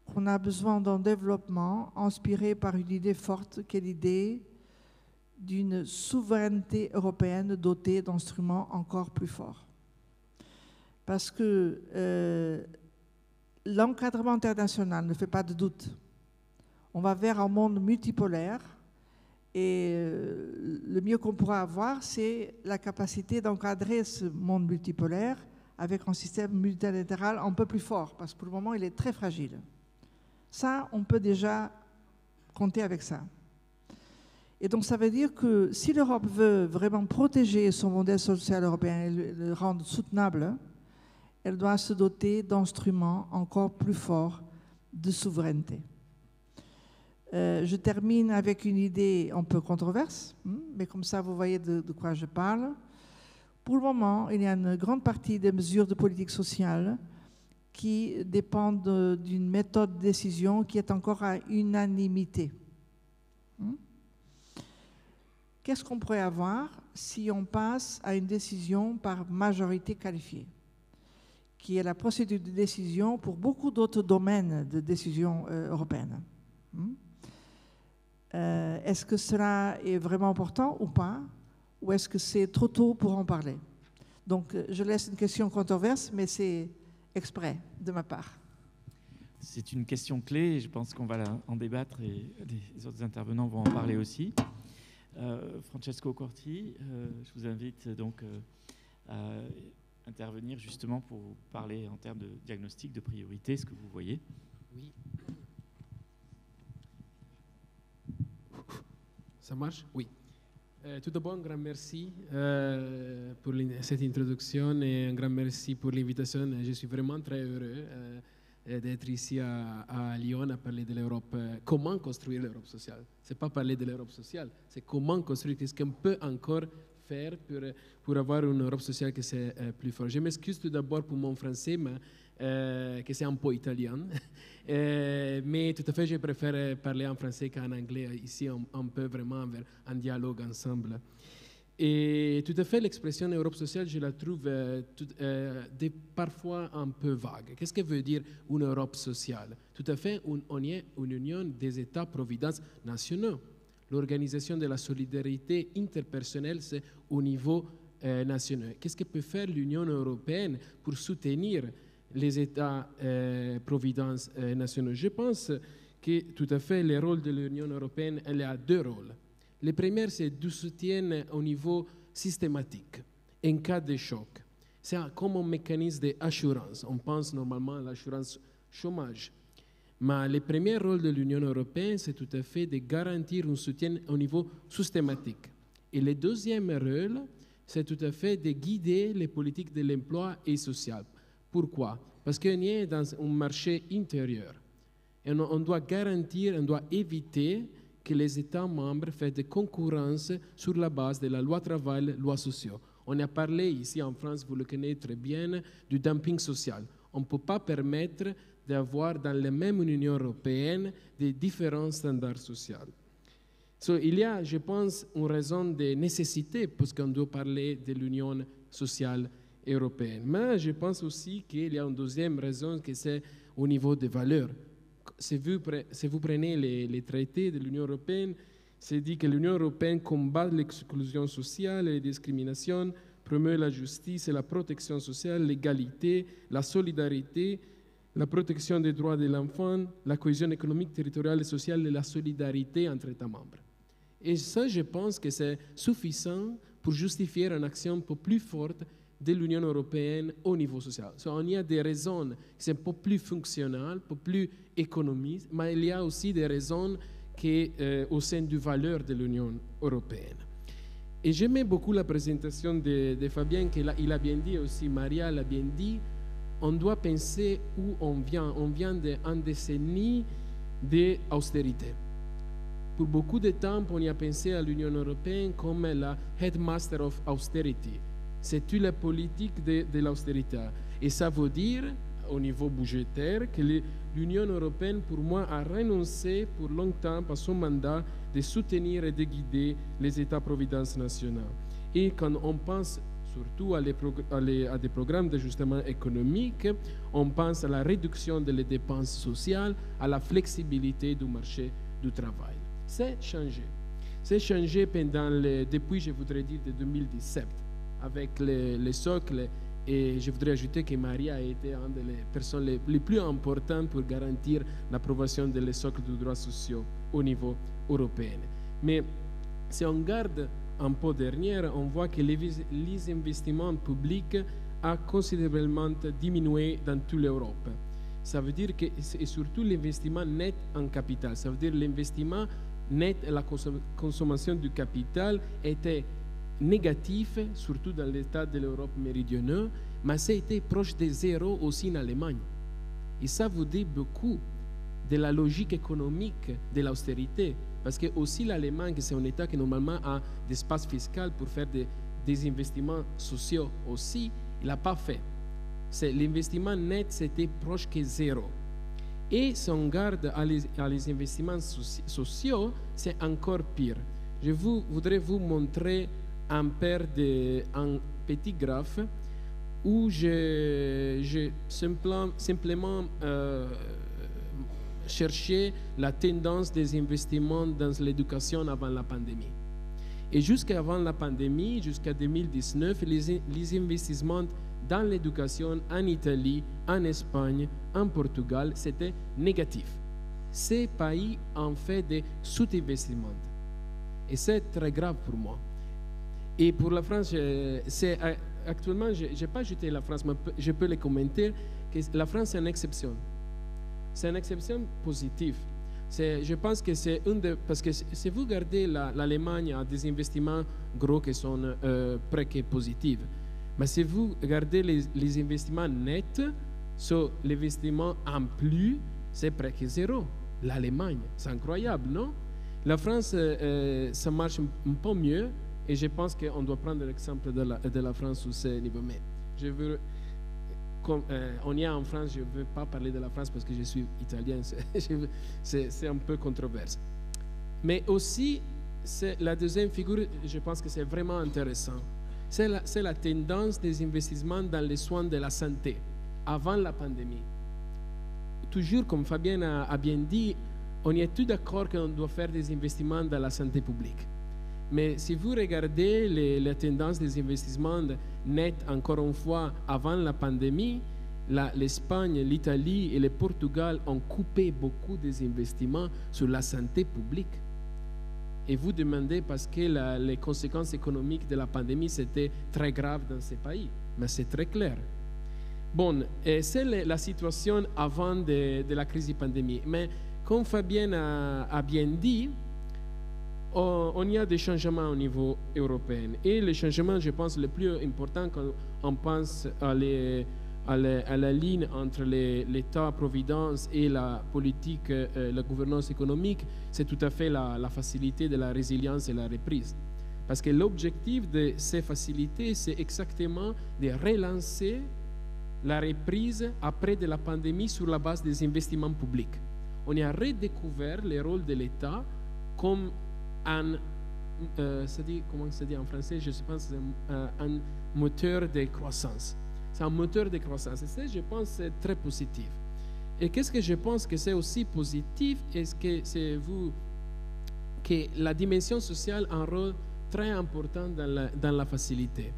qu'on a besoin d'un développement inspiré par une idée forte, qui est l'idée d'une souveraineté européenne dotée d'instruments encore plus forts. Parce que l'encadrement international ne fait pas de doute. On va vers un monde multipolaire et le mieux qu'on pourra avoir, c'est la capacité d'encadrer ce monde multipolaire avec un système multilatéral un peu plus fort, parce que pour le moment, il est très fragile. Ça, on peut déjà compter avec ça. Et donc, ça veut dire que si l'Europe veut vraiment protéger son modèle social européen et le rendre soutenable, elle doit se doter d'instruments encore plus forts de souveraineté. Je termine avec une idée un peu controverse, mais comme ça, vous voyez de quoi je parle. Pour le moment, il y a une grande partie des mesures de politique sociale qui dépendent d'une méthode de décision qui est encore à unanimité. Qu'est-ce qu'on pourrait avoir si on passe à une décision par majorité qualifiée, qui est la procédure de décision pour beaucoup d'autres domaines de décision européenne? Est-ce que cela est vraiment important ou pas? Ou est-ce que c'est trop tôt pour en parler? Donc, je laisse une question controverse, mais c'est exprès de ma part. C'est une question clé et je pense qu'on va en débattre et les autres intervenants vont en parler aussi. Francesco Corti, je vous invite donc à intervenir justement pour parler en termes de diagnostic, de priorité, ce que vous voyez. Oui. Ça marche? Oui. Tout d'abord, un grand merci pour cette introduction et un grand merci pour l'invitation. Je suis vraiment très heureux d'être ici à Lyon à parler de l'Europe. Comment construire l'Europe sociale? Ce n'est pas parler de l'Europe sociale, c'est comment construire, qu'est-ce qu'on peut encore faire pour avoir une Europe sociale qui c'est plus forte. Je m'excuse tout d'abord pour mon français, mais que c'est un peu italien. Mais tout à fait, je préfère parler en français qu'en anglais. Ici, on peut vraiment avoir un dialogue ensemble. Et tout à fait, l'expression Europe sociale, je la trouve parfois un peu vague. Qu'est-ce que veut dire une Europe sociale? Tout à fait, on est une union des États-providence nationaux. L'organisation de la solidarité interpersonnelle, c'est au niveau national. Qu'est-ce que peut faire l'Union européenne pour soutenir les États-providence nationaux? Je pense que tout à fait, le rôle de l'Union européenne, elle a deux rôles. Le premier, c'est du soutien au niveau systématique, en cas de choc. C'est comme un mécanisme d'assurance. On pense normalement à l'assurance chômage. Mais le premier rôle de l'Union européenne, c'est tout à fait de garantir un soutien au niveau systématique. Et le deuxième rôle, c'est tout à fait de guider les politiques de l'emploi et social. Pourquoi? Parce qu'on est dans un marché intérieur. Et on doit garantir, on doit éviter que les États membres fassent de concurrence sur la base de la loi travail, loi sociale. On a parlé ici en France, vous le connaissez très bien, du dumping social. On ne peut pas permettre d'avoir dans la même Union européenne des différents standards sociaux. Il y a, je pense, une raison de nécessité, puisqu'on doit parler de l'union sociale européenne. Mais je pense aussi qu'il y a une deuxième raison, que c'est au niveau des valeurs. Si vous prenez les traités de l'Union européenne, c'est dit que l'Union européenne combat l'exclusion sociale et les discriminations, promeut la justice et la protection sociale, l'égalité, la solidarité, la protection des droits de l'enfant, la cohésion économique, territoriale et sociale et la solidarité entre États membres. Et ça, je pense que c'est suffisant pour justifier une action un peu plus forte de l'Union européenne au niveau social. On y a des raisons qui sont un peu plus fonctionnelles, un peu plus économiques, mais il y a aussi des raisons qui au sein du valeur de l'Union européenne. Et j'aimais beaucoup la présentation de Fabien, qu'il a bien dit aussi, Maria l'a bien dit, on doit penser où on vient. On vient d'une décennie d'austérité. Pour beaucoup de temps, on y a pensé à l'Union européenne comme la headmaster of austerity. C'est toute la politique de l'austérité. Et ça veut dire, au niveau budgétaire, que l'Union européenne, pour moi, a renoncé pour longtemps à son mandat de soutenir et de guider les États-providence nationaux. Et quand on pense surtout à des programmes d'ajustement économique, on pense à la réduction des dépenses sociales, à la flexibilité du marché du travail. C'est changé. C'est changé depuis, je voudrais dire, de 2017, avec les socles. Et je voudrais ajouter que Maria a été une des personnes les plus importantes pour garantir l'approbation des socles de droits sociaux au niveau européen. Mais si on garde un peu derrière, on voit que les investissements publics ont considérablement diminué dans toute l'Europe. Ça veut dire que c'est surtout l'investissement net en capital. Ça veut dire l'investissement net et la consommation du capital était négatif, surtout dans l'État de l'Europe méridionale, mais ça a été proche de zéro aussi en Allemagne. Et ça vous dit beaucoup de la logique économique de l'austérité, parce que aussi l'Allemagne, c'est un État qui normalement a des espaces fiscaux pour faire des investissements sociaux aussi, il n'a pas fait. L'investissement net, c'était proche de zéro. Et si on regarde à les investissements sociaux, c'est encore pire. Je voudrais vous montrer un petit graphe où j'ai simplement cherché la tendance des investissements dans l'éducation avant la pandémie. Et jusqu'avant la pandémie, jusqu'à 2019, les investissements dans l'éducation en Italie, en Espagne, en Portugal, c'était négatif. Ces pays ont fait des sous-investissements. Et c'est très grave pour moi. Et pour la France, actuellement, je n'ai pas jeté la France, mais je peux le commenter, que la France est une exception. C'est une exception positive. Je pense que c'est parce que si vous regardez l'Allemagne a des investissements gros qui sont presque positifs. Mais si vous regardez les investissements nets, l'investissement en plus, c'est presque zéro. L'Allemagne, c'est incroyable, non? La France, ça marche un peu mieux. Et je pense qu'on doit prendre l'exemple de la France sur ce niveau. Mais on y est en France, je ne veux pas parler de la France parce que je suis italien, c'est un peu controversé. Mais aussi, la deuxième figure, je pense que c'est vraiment intéressant. C'est la tendance des investissements dans les soins de la santé avant la pandémie. Toujours, comme Fabien a bien dit, on est tous d'accord qu'on doit faire des investissements dans la santé publique. Mais si vous regardez la tendance des investissements nets, encore une fois, avant la pandémie, l'Espagne, l'Italie et le Portugal ont coupé beaucoup des investissements sur la santé publique. Et vous demandez parce que les conséquences économiques de la pandémie, c'était très grave dans ces pays. Mais c'est très clair. Bon, c'est la situation avant de la crise de pandémie. Mais comme Fabien a bien dit, on y a des changements au niveau européen. Et les changements, je pense, le plus important quand on pense à la ligne entre l'État-providence et la politique, la gouvernance économique, c'est tout à fait la facilité de la résilience et la reprise. Parce que l'objectif de ces facilités, c'est exactement de relancer la reprise après de la pandémie sur la base des investissements publics. On a redécouvert le rôle de l'État comme comment ça dit en français, je pense, moteur de croissance. C'est un moteur de croissance. Et ça, je pense, c'est très positif. Et qu'est-ce que je pense que c'est aussi positif? Est-ce que c'est que la dimension sociale a un rôle très important dans la facilité.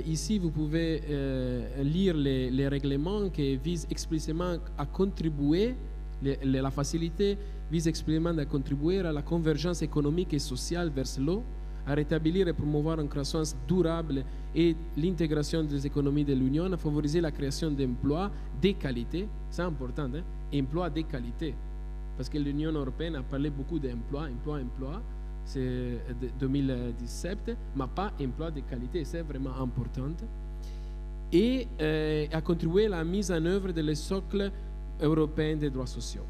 Ici, vous pouvez lire les règlements qui visent explicitement à contribuer, la facilité vise explicitement à contribuer à la convergence économique et sociale vers l'eau, à rétablir et promouvoir une croissance durable et l'intégration des économies de l'Union, à favoriser la création d'emplois de qualité. C'est important, hein? Emplois de qualité. Parce que l'Union européenne a parlé beaucoup d'emplois, emploi, c'est 2017, mais pas emploi de qualité, c'est vraiment important. Et à contribuer à la mise en œuvre de le socle européen des droits sociaux.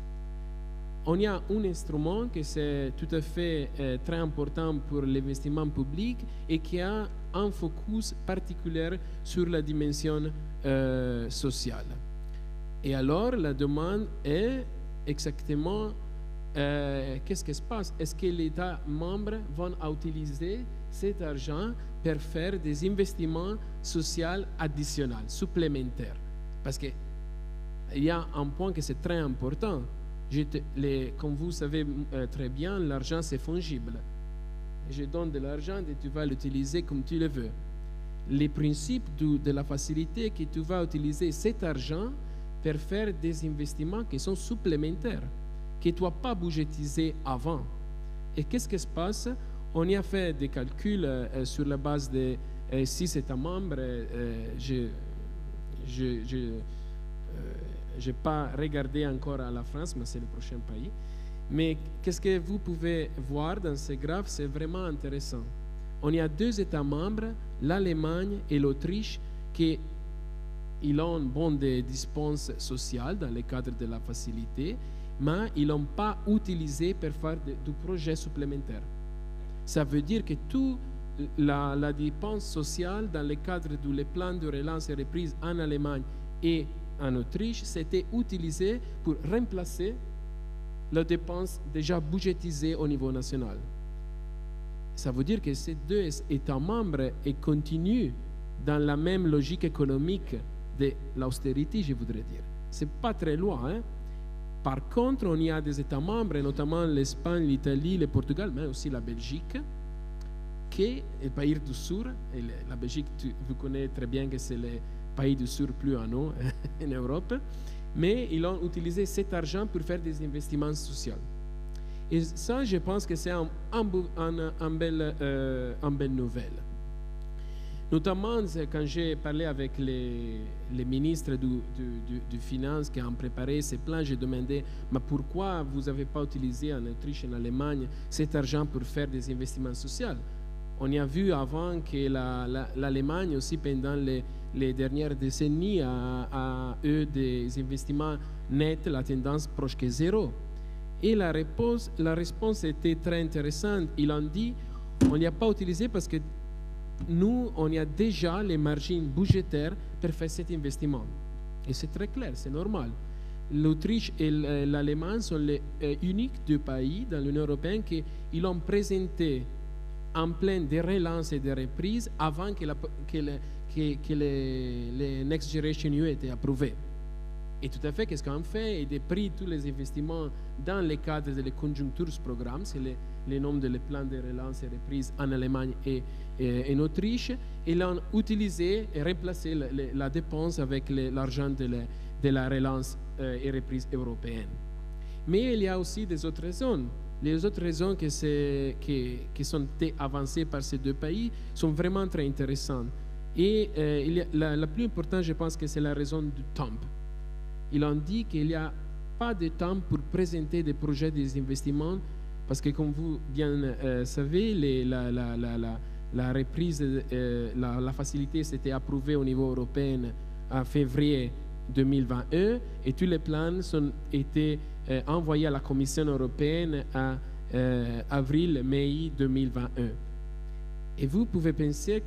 On y a un instrument qui c'est tout à fait très important pour l'investissement public et qui a un focus particulier sur la dimension sociale. Et alors, la demande est exactement qu'est-ce qui se passe? Est-ce que les États membres vont utiliser cet argent pour faire des investissements sociaux additionnels, supplémentaires? Parce qu'il y a un point que c'est très important. Comme vous savez très bien, l'argent c'est fongible. Je donne de l'argent et tu vas l'utiliser comme tu le veux. Le principe de la facilité, que tu vas utiliser cet argent pour faire des investissements qui sont supplémentaires, que tu n'as pas budgétisé avant. Et qu'est-ce qui se passe? On y a fait des calculs sur la base de 6 États membres. Je n'ai pas regardé encore à la France, mais c'est le prochain pays. Mais qu'est-ce que vous pouvez voir dans ces graphes? C'est vraiment intéressant. On y a 2 États membres, l'Allemagne et l'Autriche, qui ils ont bon des dépenses sociales dans le cadre de la facilité, mais ils n'ont pas utilisé pour faire du projet supplémentaire. Ça veut dire que toute la dépense sociale dans le cadre du plan de relance et reprise en Allemagne et en Autriche, c'était utilisé pour remplacer la dépense déjà budgétisée au niveau national. Ça veut dire que ces 2 États membres continuent dans la même logique économique de l'austérité, je voudrais dire. Ce n'est pas très loin. Hein? Par contre, on y a des États membres, notamment l'Espagne, l'Italie, le Portugal, mais aussi la Belgique, qui est le pays du Sud. Et la Belgique, vous connaissez très bien que c'est le pays du Sud plus en haut en Europe. Mais ils ont utilisé cet argent pour faire des investissements sociaux. Et ça, je pense que c'est une belle nouvelle. Notamment, quand j'ai parlé avec les ministres du Finance qui ont préparé ces plans, j'ai demandé mais pourquoi vous n'avez pas utilisé en Autriche et en Allemagne cet argent pour faire des investissements sociaux. On y a vu avant que l'Allemagne aussi, pendant les dernières décennies, a eu des investissements nets, la tendance proche que zéro. Et la réponse était très intéressante. Ils ont dit on n'y a pas utilisé parce que nous, on y a déjà les marges budgétaires pour faire cet investissement. Et c'est très clair, c'est normal. L'Autriche et l'Allemagne sont les uniques 2 pays dans l'Union européenne qui ils ont présenté en plein de relance et de reprise avant que les Next Generation EU aient été approuvés. Et tout à fait, qu'est-ce qu'on fait? Et de pris tous les investissements dans le cadre des conjunctures programmes, c'est le nom de les plans de relance et reprise en Allemagne et en Autriche, et l'ont utilisé et remplacé la dépense avec l'argent de la relance et reprise européenne. Mais il y a aussi des autres raisons. Les autres raisons qui sont avancées par ces 2 pays sont vraiment très intéressantes. Et la plus importante, je pense que c'est la raison du temps. Ils ont dit qu'il n'y a pas de temps pour présenter des projets des investissements parce que, comme vous bien savez, la reprise, la facilité s'était approuvée au niveau européen en février 2021 et tous les plans ont été envoyés à la Commission européenne en avril-mai 2021. Et vous pouvez penser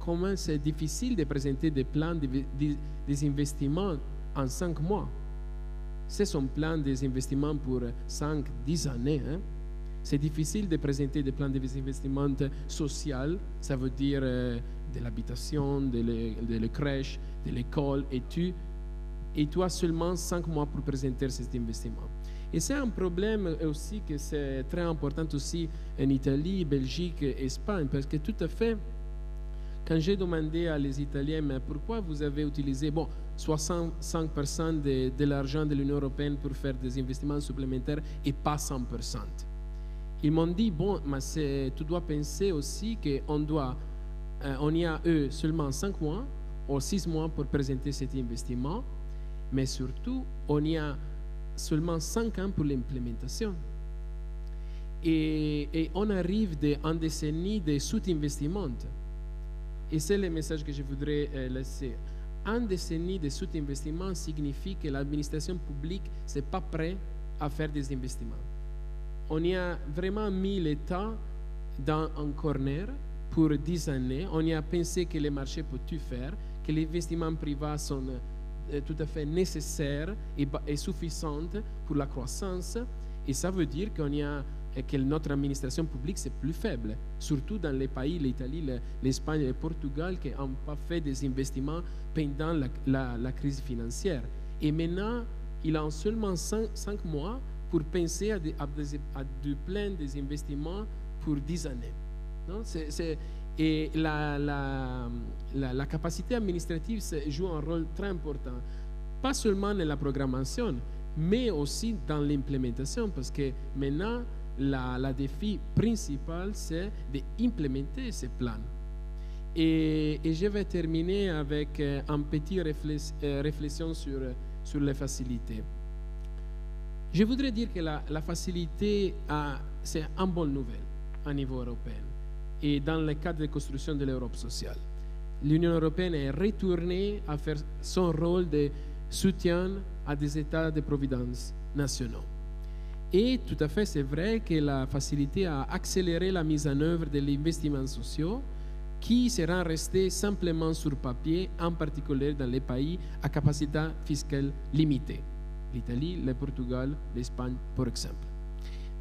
comment c'est difficile de présenter des plans des investissements en 5 mois. C'est son plan des investissements pour 5-10 années. Hein? C'est difficile de présenter des plans d'investissement social, ça veut dire de l'habitation, de la crèche, de l'école, et tu as seulement 5 mois pour présenter cet investissement. Et c'est un problème aussi que c'est très important aussi en Italie, Belgique et Espagne, parce que tout à fait, quand j'ai demandé à les Italiens, mais pourquoi vous avez utilisé 65% de l'argent de l'Union européenne pour faire des investissements supplémentaires et pas 100%? Ils m'ont dit, mais tu dois penser aussi on y a eux seulement 5 mois ou 6 mois pour présenter cet investissement, mais surtout, on y a seulement 5 ans pour l'implémentation. Et on arrive en décennie de sous-investissement. Et c'est le message que je voudrais laisser. Un décennie de sous-investissement signifie que l'administration publique n'est pas prête à faire des investissements. On y a vraiment mis l'État dans un corner pour 10 années. On y a pensé que les marchés peuvent tout faire, que les investissements privés sont tout à fait nécessaires et suffisants pour la croissance. Et ça veut dire que notre administration publique c'est plus faible, surtout dans les pays, l'Italie, l'Espagne et le Portugal, qui n'ont pas fait des investissements pendant la crise financière. Et maintenant, il a seulement 5 mois pour penser à de plein des investissements pour 10 années. Non? Et la capacité administrative joue un rôle très important, pas seulement dans la programmation, mais aussi dans l'implémentation, parce que maintenant, le défi principal, c'est d'implémenter ces plans. Et je vais terminer avec une petite réflexion sur les facilités. Je voudrais dire que la facilité, c'est une bonne nouvelle au niveau européen. Et dans le cadre de construction de l'Europe sociale, l'Union européenne est retournée à faire son rôle de soutien à des États de providence nationaux. Et tout à fait, c'est vrai que la facilité a accéléré la mise en œuvre de l'investissement sociaux qui sera resté simplement sur papier, en particulier dans les pays à capacité fiscale limitée, l'Italie, le Portugal, l'Espagne, par exemple.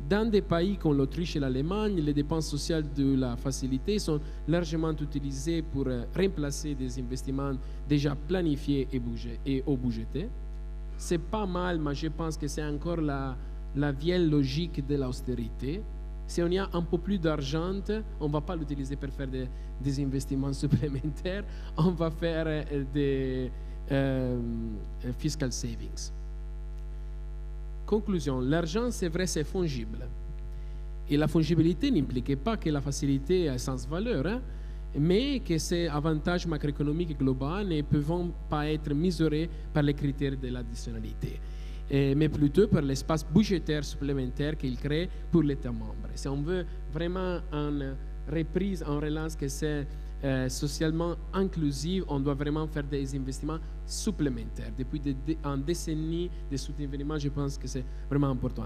Dans des pays comme l'Autriche et l'Allemagne, les dépenses sociales de la facilité sont largement utilisées pour remplacer des investissements déjà planifiés et budgétés. C'est pas mal, mais je pense que c'est encore la vieille logique de l'austérité. Si on y a un peu plus d'argent, on ne va pas l'utiliser pour faire des investissements supplémentaires, on va faire des fiscal savings. Conclusion, l'argent, c'est vrai, c'est fongible. Et la fongibilité n'implique pas que la facilité est sans valeur, mais que ces avantages macroéconomiques globaux ne peuvent pas être mesurés par les critères de l'additionnalité, mais plutôt par l'espace budgétaire supplémentaire qu'il crée pour l'État membre. Si on veut vraiment une reprise, en relance que c'est socialement inclusive, on doit vraiment faire des investissements supplémentaires. Depuis une décennie de soutien, je pense que c'est vraiment important.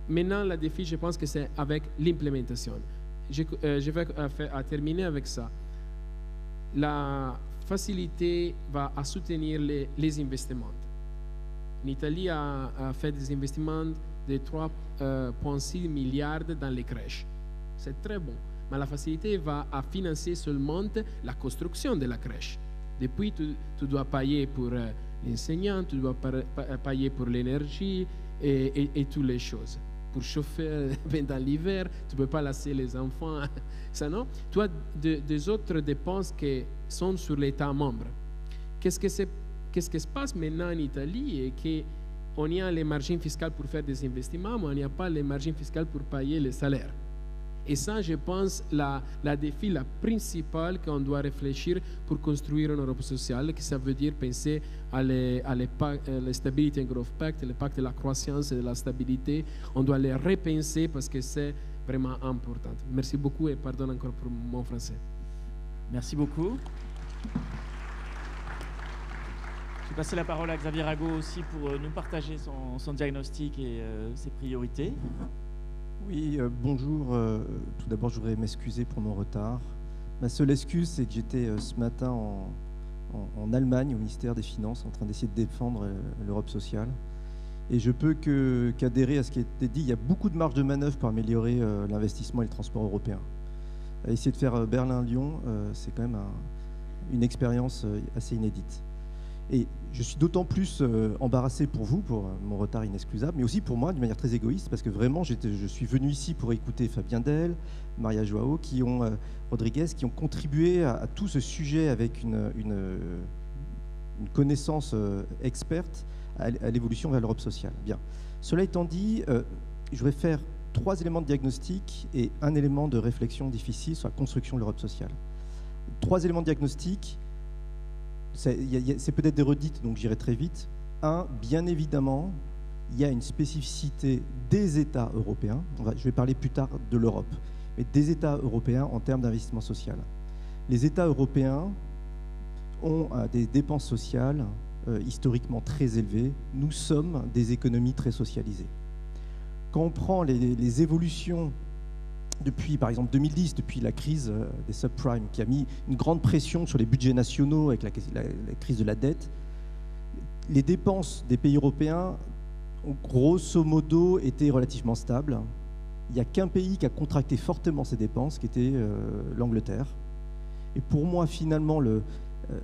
Maintenant, le défi, je pense que c'est avec l'implémentation. Je vais terminer avec ça. La facilité va soutenir les investissements. L'Italie a fait des investissements de 3,6 milliards dans les crèches. C'est très bon. Mais la facilité va financer seulement la construction de la crèche. Depuis, tu dois payer pour l'enseignant, tu dois payer pour l'énergie et toutes les choses. Pour chauffer pendant l'hiver, tu ne peux pas laisser les enfants. Ça, non? Tu as des autres dépenses qui sont sur l'État membre. Qu'est-ce qui se passe maintenant en Italie et qu'on y a les marges fiscales pour faire des investissements, mais on n'y a pas les marges fiscales pour payer les salaires. Et ça, je pense, la défi la principale qu'on doit réfléchir pour construire une Europe sociale, que ça veut dire penser à le Stability and Growth Pact, le pacte de la croissance et de la stabilité. On doit les repenser parce que c'est vraiment important. Merci beaucoup et pardon encore pour mon français. Merci beaucoup. Je vais passer la parole à Xavier Rago aussi pour nous partager son diagnostic et ses priorités. Oui, bonjour. Tout d'abord, je voudrais m'excuser pour mon retard. Ma seule excuse, c'est que j'étais ce matin en Allemagne, au ministère des Finances, en train d'essayer de défendre l'Europe sociale. Et je peux qu'adhérer à ce qui a été dit. Il y a beaucoup de marge de manœuvre pour améliorer l'investissement et le transport européen. Essayer de faire Berlin-Lyon, c'est quand même une expérience assez inédite. Et je suis d'autant plus embarrassé pour vous, pour mon retard inexcusable, mais aussi pour moi, d'une manière très égoïste, parce que vraiment, je suis venu ici pour écouter Fabien Del, Maria Joao, Rodriguez, qui ont contribué à tout ce sujet avec une connaissance experte à l'évolution vers l'Europe sociale. Bien. Cela étant dit, je vais faire 3 éléments de diagnostic et un élément de réflexion difficile sur la construction de l'Europe sociale. 3 éléments de diagnostic. C'est peut-être des redites, donc j'irai très vite. Bien évidemment, il y a une spécificité des États européens. Je vais parler plus tard de l'Europe, mais des États européens en termes d'investissement social. Les États européens ont des dépenses sociales historiquement très élevées. Nous sommes des économies très socialisées. Quand on prend les évolutions depuis, par exemple, 2010, depuis la crise des subprimes, qui a mis une grande pression sur les budgets nationaux avec la crise de la dette, les dépenses des pays européens ont grosso modo été relativement stables. Il n'y a qu'un pays qui a contracté fortement ses dépenses, qui était l'Angleterre. Et pour moi, finalement,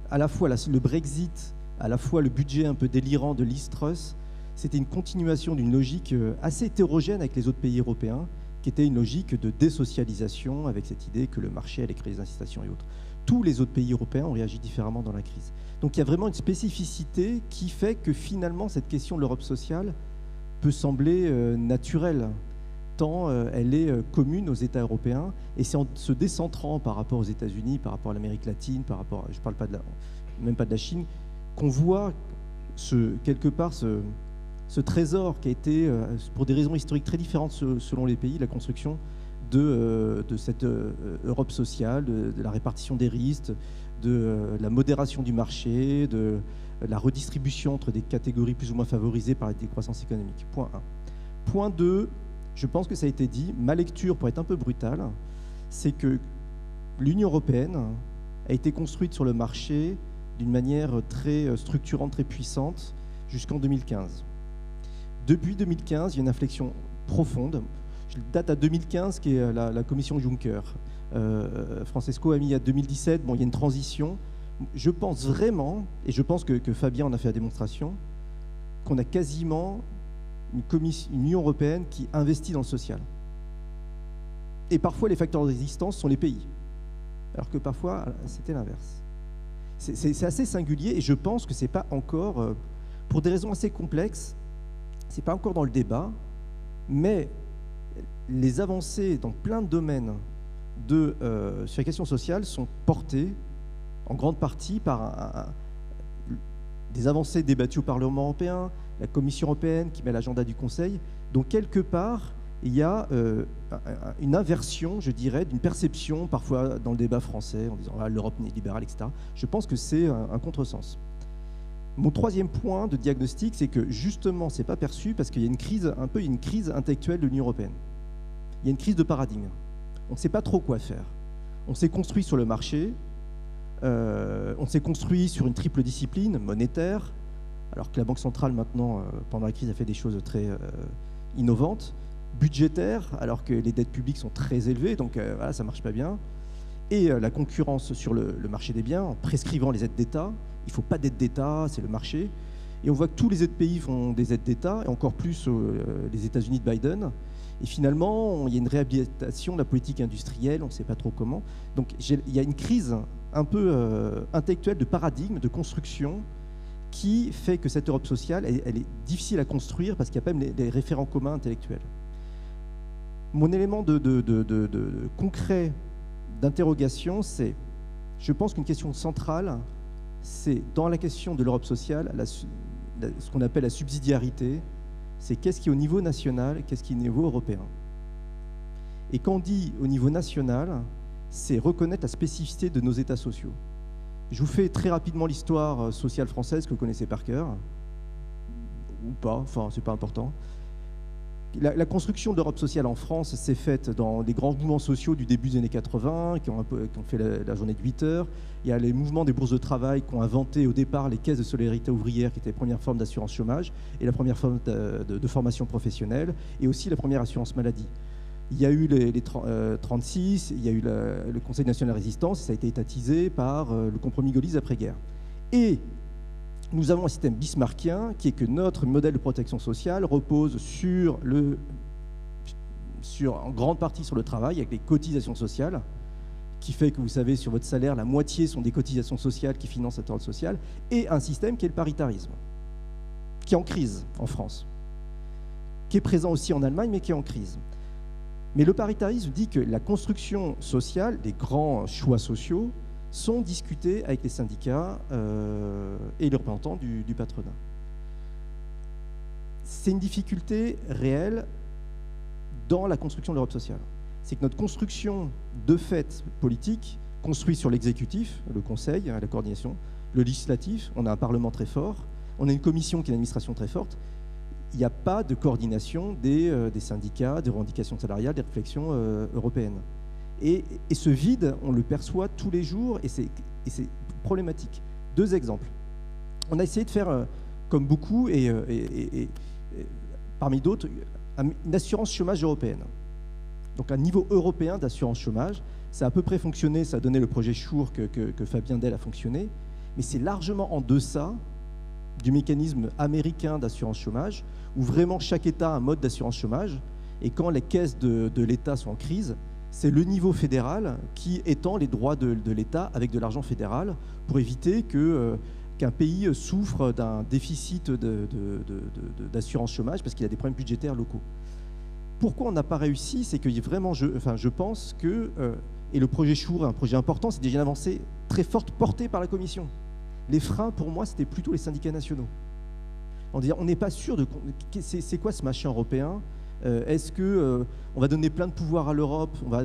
à la fois le Brexit, à la fois le budget un peu délirant de Liz Truss, c'était une continuation d'une logique assez hétérogène avec les autres pays européens, qui était une logique de désocialisation, avec cette idée que le marché allait créer des incitations et autres. Tous les autres pays européens ont réagi différemment dans la crise. Donc il y a vraiment une spécificité qui fait que finalement cette question de l'Europe sociale peut sembler naturelle, tant elle est commune aux États européens, et c'est en se décentrant par rapport aux États-Unis, par rapport à l'Amérique latine, par rapport, je ne parle pas même pas de la Chine, qu'on voit quelque part ce trésor qui a été, pour des raisons historiques très différentes selon les pays, la construction de cette Europe sociale, de la répartition des risques, de la modération du marché, de la redistribution entre des catégories plus ou moins favorisées par la décroissance économique. Point 1. Point 2, je pense que ça a été dit, ma lecture, pour être un peu brutale, c'est que l'Union européenne a été construite sur le marché d'une manière très structurante, très puissante, jusqu'en 2015. Depuis 2015, il y a une inflexion profonde. Je date à 2015, qui est la commission Juncker. Francesco a mis à 2017, bon, il y a une transition. Je pense vraiment, et je pense que Fabien en a fait la démonstration, qu'on a quasiment une Union européenne qui investit dans le social. Et parfois, les facteurs de résistance sont les pays, alors que parfois, c'était l'inverse. C'est assez singulier, et je pense que ce n'est pas encore, pour des raisons assez complexes, ce n'est pas encore dans le débat, mais les avancées dans plein de domaines sur les questions sociales sont portées en grande partie par des avancées débattues au Parlement européen, la Commission européenne qui met l'agenda du Conseil. Donc quelque part, il y a une inversion, je dirais, d'une perception parfois dans le débat français en disant l'Europe néolibérale, etc. Je pense que c'est un contresens. Mon troisième point de diagnostic, c'est que justement, ce n'est pas perçu parce qu'il y a une crise intellectuelle de l'Union européenne. Il y a une crise de paradigme. On ne sait pas trop quoi faire. On s'est construit sur le marché, on s'est construit sur une triple discipline monétaire, alors que la Banque centrale, maintenant, pendant la crise, a fait des choses très innovantes, budgétaire, alors que les dettes publiques sont très élevées, donc voilà, ça ne marche pas bien, et la concurrence sur le marché des biens, en prescrivant les aides d'État. Il ne faut pas d'aide d'État, c'est le marché. Et on voit que tous les autres pays font des aides d'État, et encore plus les États-Unis de Biden. Et finalement, il y a une réhabilitation de la politique industrielle, on ne sait pas trop comment. Donc il y a une crise un peu intellectuelle de paradigme, de construction, qui fait que cette Europe sociale, elle est difficile à construire parce qu'il n'y a pas même les référents communs intellectuels. Mon élément de concret d'interrogation, c'est, je pense qu'une question centrale, c'est dans la question de l'Europe sociale, ce qu'on appelle la subsidiarité, c'est qu'est-ce qui est au niveau national, qu'est-ce qui est au niveau européen. Et quand on dit au niveau national, c'est reconnaître la spécificité de nos États sociaux. Je vous fais très rapidement l'histoire sociale française que vous connaissez par cœur, ou pas, enfin c'est pas important. La construction de l'Europe sociale en France s'est faite dans les grands mouvements sociaux du début des années 80, qui ont fait la journée de 8 heures. Il y a les mouvements des bourses de travail qui ont inventé au départ les caisses de solidarité ouvrière, qui étaient la première forme d'assurance chômage et la première forme de formation professionnelle, et aussi la première assurance maladie. Il y a eu les 36, il y a eu le Conseil national de résistance, ça a été étatisé par le compromis gaulliste après-guerre. Et nous avons un système bismarckien qui est que notre modèle de protection sociale repose en grande partie sur le travail, avec les cotisations sociales, qui fait que, vous savez, sur votre salaire, la moitié sont des cotisations sociales qui financent cette ordre sociale, et un système qui est le paritarisme, qui est en crise en France, qui est présent aussi en Allemagne, mais qui est en crise. Mais le paritarisme dit que la construction sociale, les grands choix sociaux, sont discutés avec les syndicats et les représentants du patronat. C'est une difficulté réelle dans la construction de l'Europe sociale. C'est que notre construction de fait politique construit sur l'exécutif, le Conseil, la coordination, le législatif, on a un Parlement très fort, on a une commission qui a une administration très forte. Il n'y a pas de coordination des syndicats, des revendications salariales, des réflexions européennes. Et ce vide, on le perçoit tous les jours et c'est problématique. 2 exemples. On a essayé de faire, comme beaucoup, et parmi d'autres, une assurance chômage européenne. Donc un niveau européen d'assurance chômage. Ça a à peu près fonctionné, ça a donné le projet Schur que Fabien Del a fonctionné, mais c'est largement en deçà du mécanisme américain d'assurance chômage, où vraiment chaque État a un mode d'assurance chômage, et quand les caisses de l'État sont en crise, c'est le niveau fédéral qui étend les droits de l'État avec de l'argent fédéral pour éviter qu'un pays souffre d'un déficit d'assurance chômage parce qu'il a des problèmes budgétaires locaux. Pourquoi on n'a pas réussi? C'est que vraiment, je pense que, et le projet Schur est un projet important, c'est déjà une avancée très forte portée par la Commission. Les freins, pour moi, c'était plutôt les syndicats nationaux. On n'est pas sûr de... C'est quoi ce machin européen? Est-ce qu'on va donner plein de pouvoirs à l'Europe? On va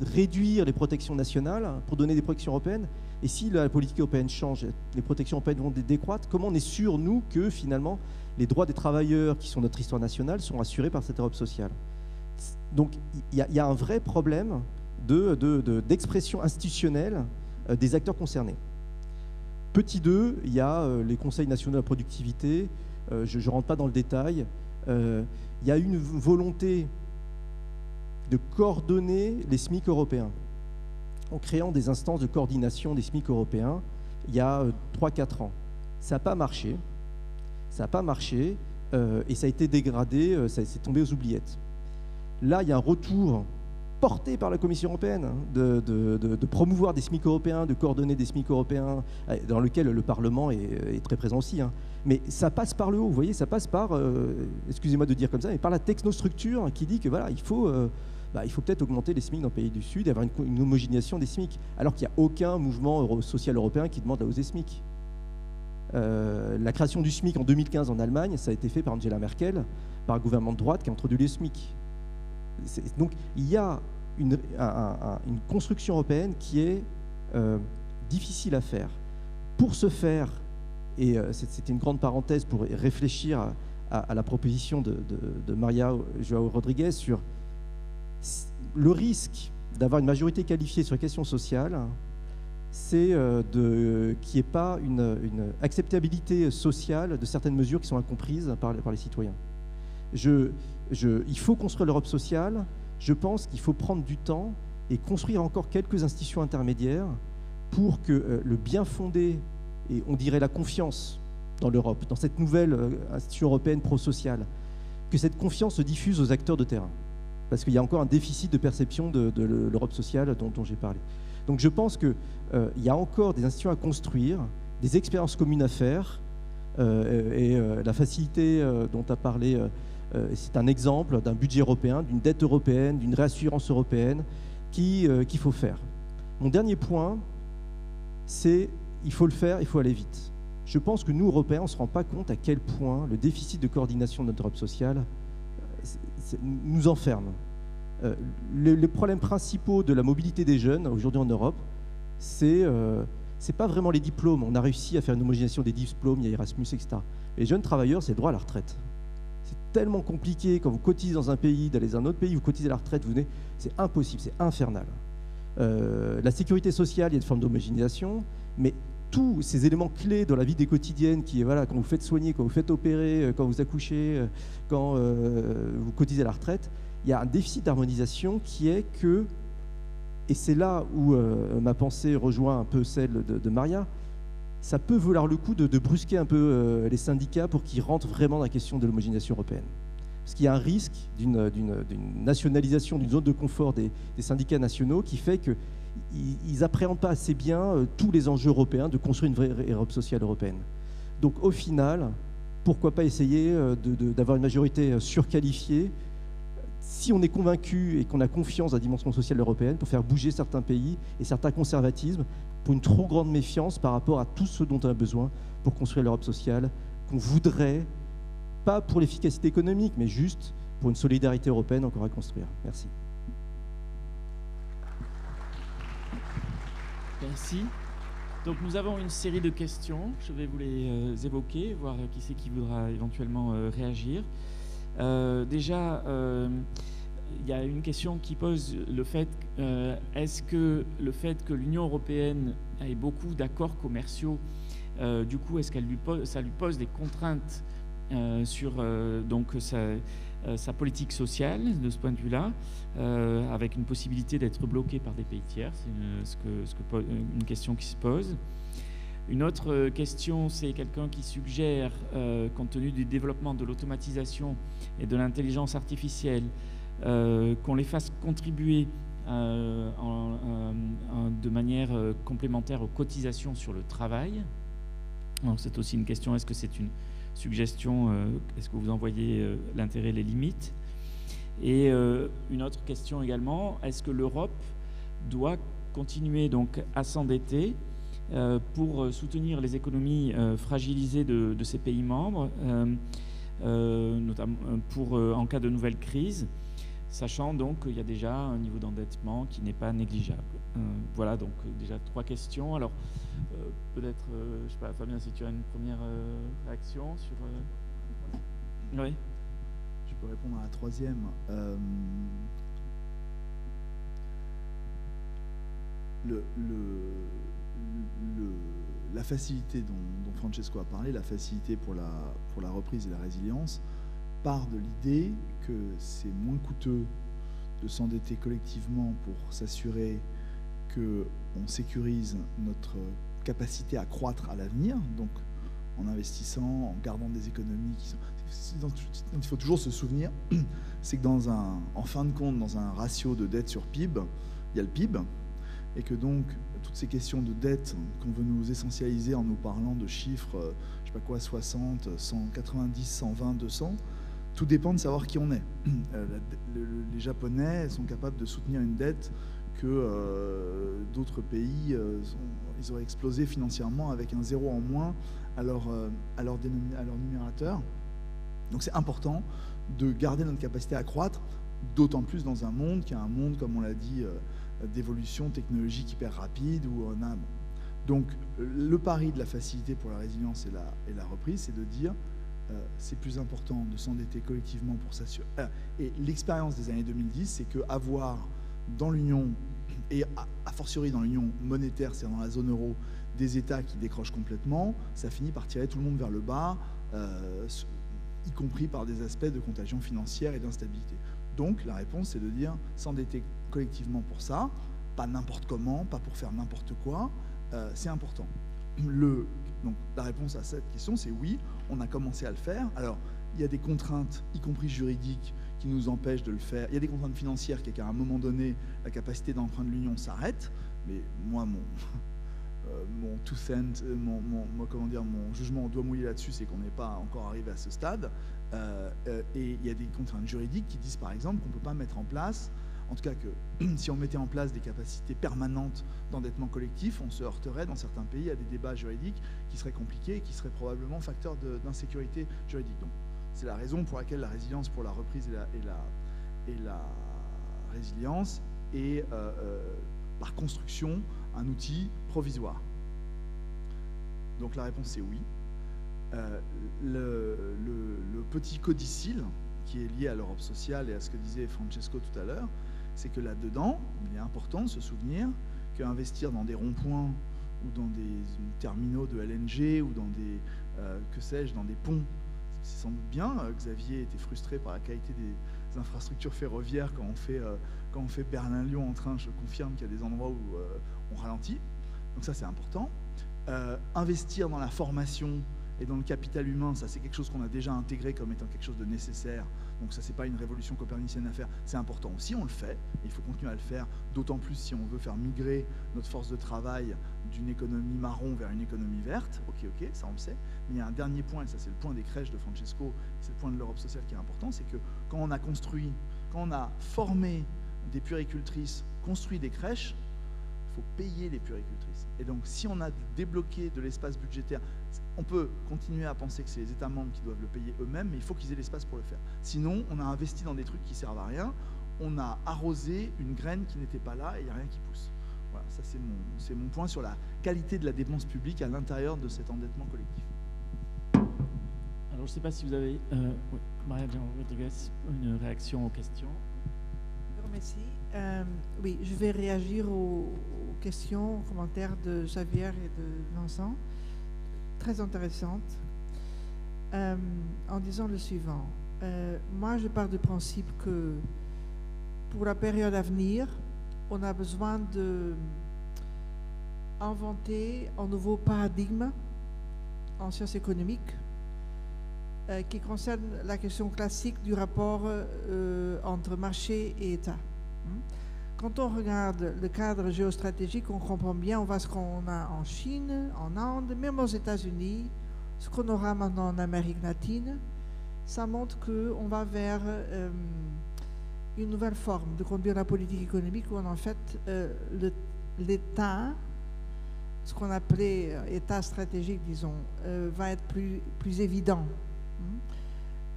réduire les protections nationales pour donner des protections européennes? Et si la politique européenne change, les protections européennes vont décroître, comment on est sûr, nous, que finalement, les droits des travailleurs, qui sont notre histoire nationale, sont assurés par cette Europe sociale? Donc, il y a un vrai problème d'expression institutionnelle des acteurs concernés. Petit 2, il y a les conseils nationaux de la productivité. Je ne rentre pas dans le détail. Il y a une volonté de coordonner les SMIC européens en créant des instances de coordination des SMIC européens il y a 3-4 ans. Ça n'a pas marché. Ça n'a pas marché et ça a été dégradé, c'est tombé aux oubliettes. Là, il y a un retour porté par la Commission européenne de promouvoir des SMIC européens, de coordonner des SMIC européens, dans lequel le Parlement est très présent aussi. Mais ça passe par le haut, vous voyez, ça passe par, excusez-moi de dire comme ça, mais par la technostructure qui dit que voilà, il faut peut-être augmenter les SMIC dans les pays du Sud et avoir une homogénéisation des SMIC, alors qu'il n'y a aucun mouvement social européen qui demande la hausse des SMIC. La création du SMIC en 2015 en Allemagne, ça a été fait par Angela Merkel, par un gouvernement de droite qui a introduit le SMIC. Donc il y a une construction européenne qui est difficile à faire. Pour ce faire, et c'était une grande parenthèse pour réfléchir à la proposition de Maria João Rodrigues sur le risque d'avoir une majorité qualifiée sur les questions sociales, c'est qu'il n'y ait pas une acceptabilité sociale de certaines mesures qui sont incomprises par les citoyens. Il faut construire l'Europe sociale. Je pense qu'il faut prendre du temps et construire encore quelques institutions intermédiaires pour que le bien fondé, et on dirait la confiance dans l'Europe, dans cette nouvelle institution européenne pro-sociale, que cette confiance se diffuse aux acteurs de terrain. Parce qu'il y a encore un déficit de perception de l'Europe sociale dont j'ai parlé. Donc je pense qu'il y a encore des institutions à construire, des expériences communes à faire, et la facilité dont a parlé... c'est un exemple d'un budget européen, d'une dette européenne, d'une réassurance européenne qu'il faut faire. Mon dernier point, c'est il faut le faire, il faut aller vite. Je pense que nous, Européens, on ne se rend pas compte à quel point le déficit de coordination de notre Europe sociale nous enferme. Les problèmes principaux de la mobilité des jeunes aujourd'hui en Europe, c'est pas vraiment les diplômes. On a réussi à faire une homogénéisation des diplômes, il y a Erasmus, etc. Les jeunes travailleurs, c'est le droit à la retraite. C'est tellement compliqué quand vous cotisez dans un pays, d'aller dans un autre pays, vous cotisez à la retraite, c'est impossible, c'est infernal. La sécurité sociale, il y a une forme d'homogénéisation, mais tous ces éléments clés dans la vie des quotidiennes, qui est voilà, quand vous faites soigner, quand vous faites opérer, quand vous accouchez, quand vous cotisez à la retraite, il y a un déficit d'harmonisation qui est que, et c'est là où ma pensée rejoint un peu celle de Maria, ça peut valoir le coup de brusquer un peu les syndicats pour qu'ils rentrent vraiment dans la question de l'homogénéisation européenne. Parce qu'il y a un risque d'une nationalisation, d'une zone de confort des syndicats nationaux qui fait qu'ils n'appréhendent pas assez bien tous les enjeux européens de construire une vraie Europe sociale européenne. Donc au final, pourquoi pas essayer d'avoir une majorité surqualifiée si on est convaincu et qu'on a confiance dans la dimension sociale européenne pour faire bouger certains pays et certains conservatismes pour une trop grande méfiance par rapport à tout ce dont on a besoin pour construire l'Europe sociale qu'on voudrait, pas pour l'efficacité économique, mais juste pour une solidarité européenne encore à construire. Merci. Merci. Donc nous avons une série de questions. Je vais vous les évoquer, voir qui c'est qui voudra éventuellement réagir. Déjà, il y a une question qui pose le fait est-ce que le fait que l'Union européenne ait beaucoup d'accords commerciaux, du coup, est-ce ça lui pose des contraintes sur donc sa politique sociale de ce point de vue-là, avec une possibilité d'être bloqué par des pays tiers? C'est une question qui se pose. Une autre question, c'est quelqu'un qui suggère, compte tenu du développement de l'automatisation et de l'intelligence artificielle, qu'on les fasse contribuer de manière complémentaire aux cotisations sur le travail. Alors, c'est aussi une question, est-ce que c'est une suggestion, est-ce que vous en voyez l'intérêt, les limites? Et une autre question également, est-ce que l'Europe doit continuer donc à s'endetter pour soutenir les économies fragilisées de ces pays membres, notamment en cas de nouvelle crise, sachant donc qu'il y a déjà un niveau d'endettement qui n'est pas négligeable. Voilà donc déjà 3 questions. Alors peut-être, je ne sais pas, Fabien, si tu as une première réaction sur... Oui. Je peux répondre à la troisième. La facilité dont Francesco a parlé, la facilité pour la reprise et la résilience, part de l'idée que c'est moins coûteux de s'endetter collectivement pour s'assurer qu'on sécurise notre capacité à croître à l'avenir, donc en investissant, en gardant des économies qui sont... Il faut toujours se souvenir, c'est que en fin de compte, dans un ratio de dette sur PIB, il y a le PIB, et que donc toutes ces questions de dette qu'on veut nous essentialiser en nous parlant de chiffres, je sais pas quoi, 60, 190, 120, 200, tout dépend de savoir qui on est. Les Japonais sont capables de soutenir une dette que d'autres pays, ils auraient explosé financièrement avec un zéro en moins à leur numérateur. Donc c'est important de garder notre capacité à croître, d'autant plus dans un monde qui est un monde, comme on l'a dit, d'évolution technologique hyper rapide, où on a... Donc le pari de la facilité pour la résilience et la reprise, c'est de dire c'est plus important de s'endetter collectivement pour s'assurer. Et l'expérience des années 2010, c'est qu'avoir dans l'Union, et a fortiori dans l'Union monétaire, c'est-à-dire dans la zone euro, des États qui décrochent complètement, ça finit par tirer tout le monde vers le bas, y compris par des aspects de contagion financière et d'instabilité. Donc la réponse, c'est de dire s'endetter collectivement pour ça, pas n'importe comment, pas pour faire n'importe quoi, c'est important. Donc la réponse à cette question, c'est oui, on a commencé à le faire. Alors, il y a des contraintes, y compris juridiques, qui nous empêchent de le faire. Il y a des contraintes financières qui, à un moment donné, la capacité d'emprunt de l'Union s'arrête. Mais moi, mon jugement au doigt mouillé là-dessus, c'est qu'on n'est pas encore arrivé à ce stade. Et il y a des contraintes juridiques qui disent, par exemple, qu'on ne peut pas mettre en place, en tout cas que si on mettait en place des capacités permanentes d'endettement collectif, on se heurterait dans certains pays à des débats juridiques qui seraient compliqués et qui seraient probablement facteurs d'insécurité juridique. Donc, c'est la raison pour laquelle la résilience pour la reprise et la résilience est, par construction, un outil provisoire. Donc la réponse c'est oui. Le petit codicile qui est lié à l'Europe sociale et à ce que disait Francesco tout à l'heure, c'est que là-dedans, il est important de se souvenir qu'investir dans des ronds-points ou dans des terminaux de LNG ou dans des, dans des ponts, c'est sans doute bien. Xavier était frustré par la qualité des infrastructures ferroviaires quand on fait Berlin-Lyon en train. Je confirme qu'il y a des endroits où on ralentit. Donc ça, c'est important. Investir dans la formation et dans le capital humain, ça c'est quelque chose qu'on a déjà intégré comme étant quelque chose de nécessaire. Donc ça, c'est pas une révolution copernicienne à faire, c'est important aussi, on le fait, et il faut continuer à le faire, d'autant plus si on veut faire migrer notre force de travail d'une économie marron vers une économie verte. Ok, ça on le sait. Mais il y a un dernier point, et ça c'est le point des crèches de Francesco, c'est le point de l'Europe sociale qui est important, c'est que quand on a formé des puéricultrices, construit des crèches, il faut payer les puéricultrices. Et donc si on a débloqué de l'espace budgétaire, on peut continuer à penser que c'est les États membres qui doivent le payer eux-mêmes, mais il faut qu'ils aient l'espace pour le faire. Sinon, on a investi dans des trucs qui servent à rien, on a arrosé une graine qui n'était pas là et il n'y a rien qui pousse. Voilà, ça c'est mon point sur la qualité de la dépense publique à l'intérieur de cet endettement collectif. Alors, je ne sais pas si vous avez, Maria-Jean Rodriguez, une réaction aux questions. Merci. Oui, je vais réagir aux questions, aux commentaires de Javier et de Vincent. Très intéressante. En disant le suivant. Moi, je pars du principe que pour la période à venir, on a besoin d'inventer un nouveau paradigme en sciences économiques qui concerne la question classique du rapport entre marché et État. Quand on regarde le cadre géostratégique, on comprend bien, on voit ce qu'on a en Chine, en Inde, même aux États-Unis, ce qu'on aura maintenant en Amérique latine. Ça montre qu'on va vers une nouvelle forme de conduire la politique économique où en fait l'État, ce qu'on appelait État stratégique, disons, va être plus évident.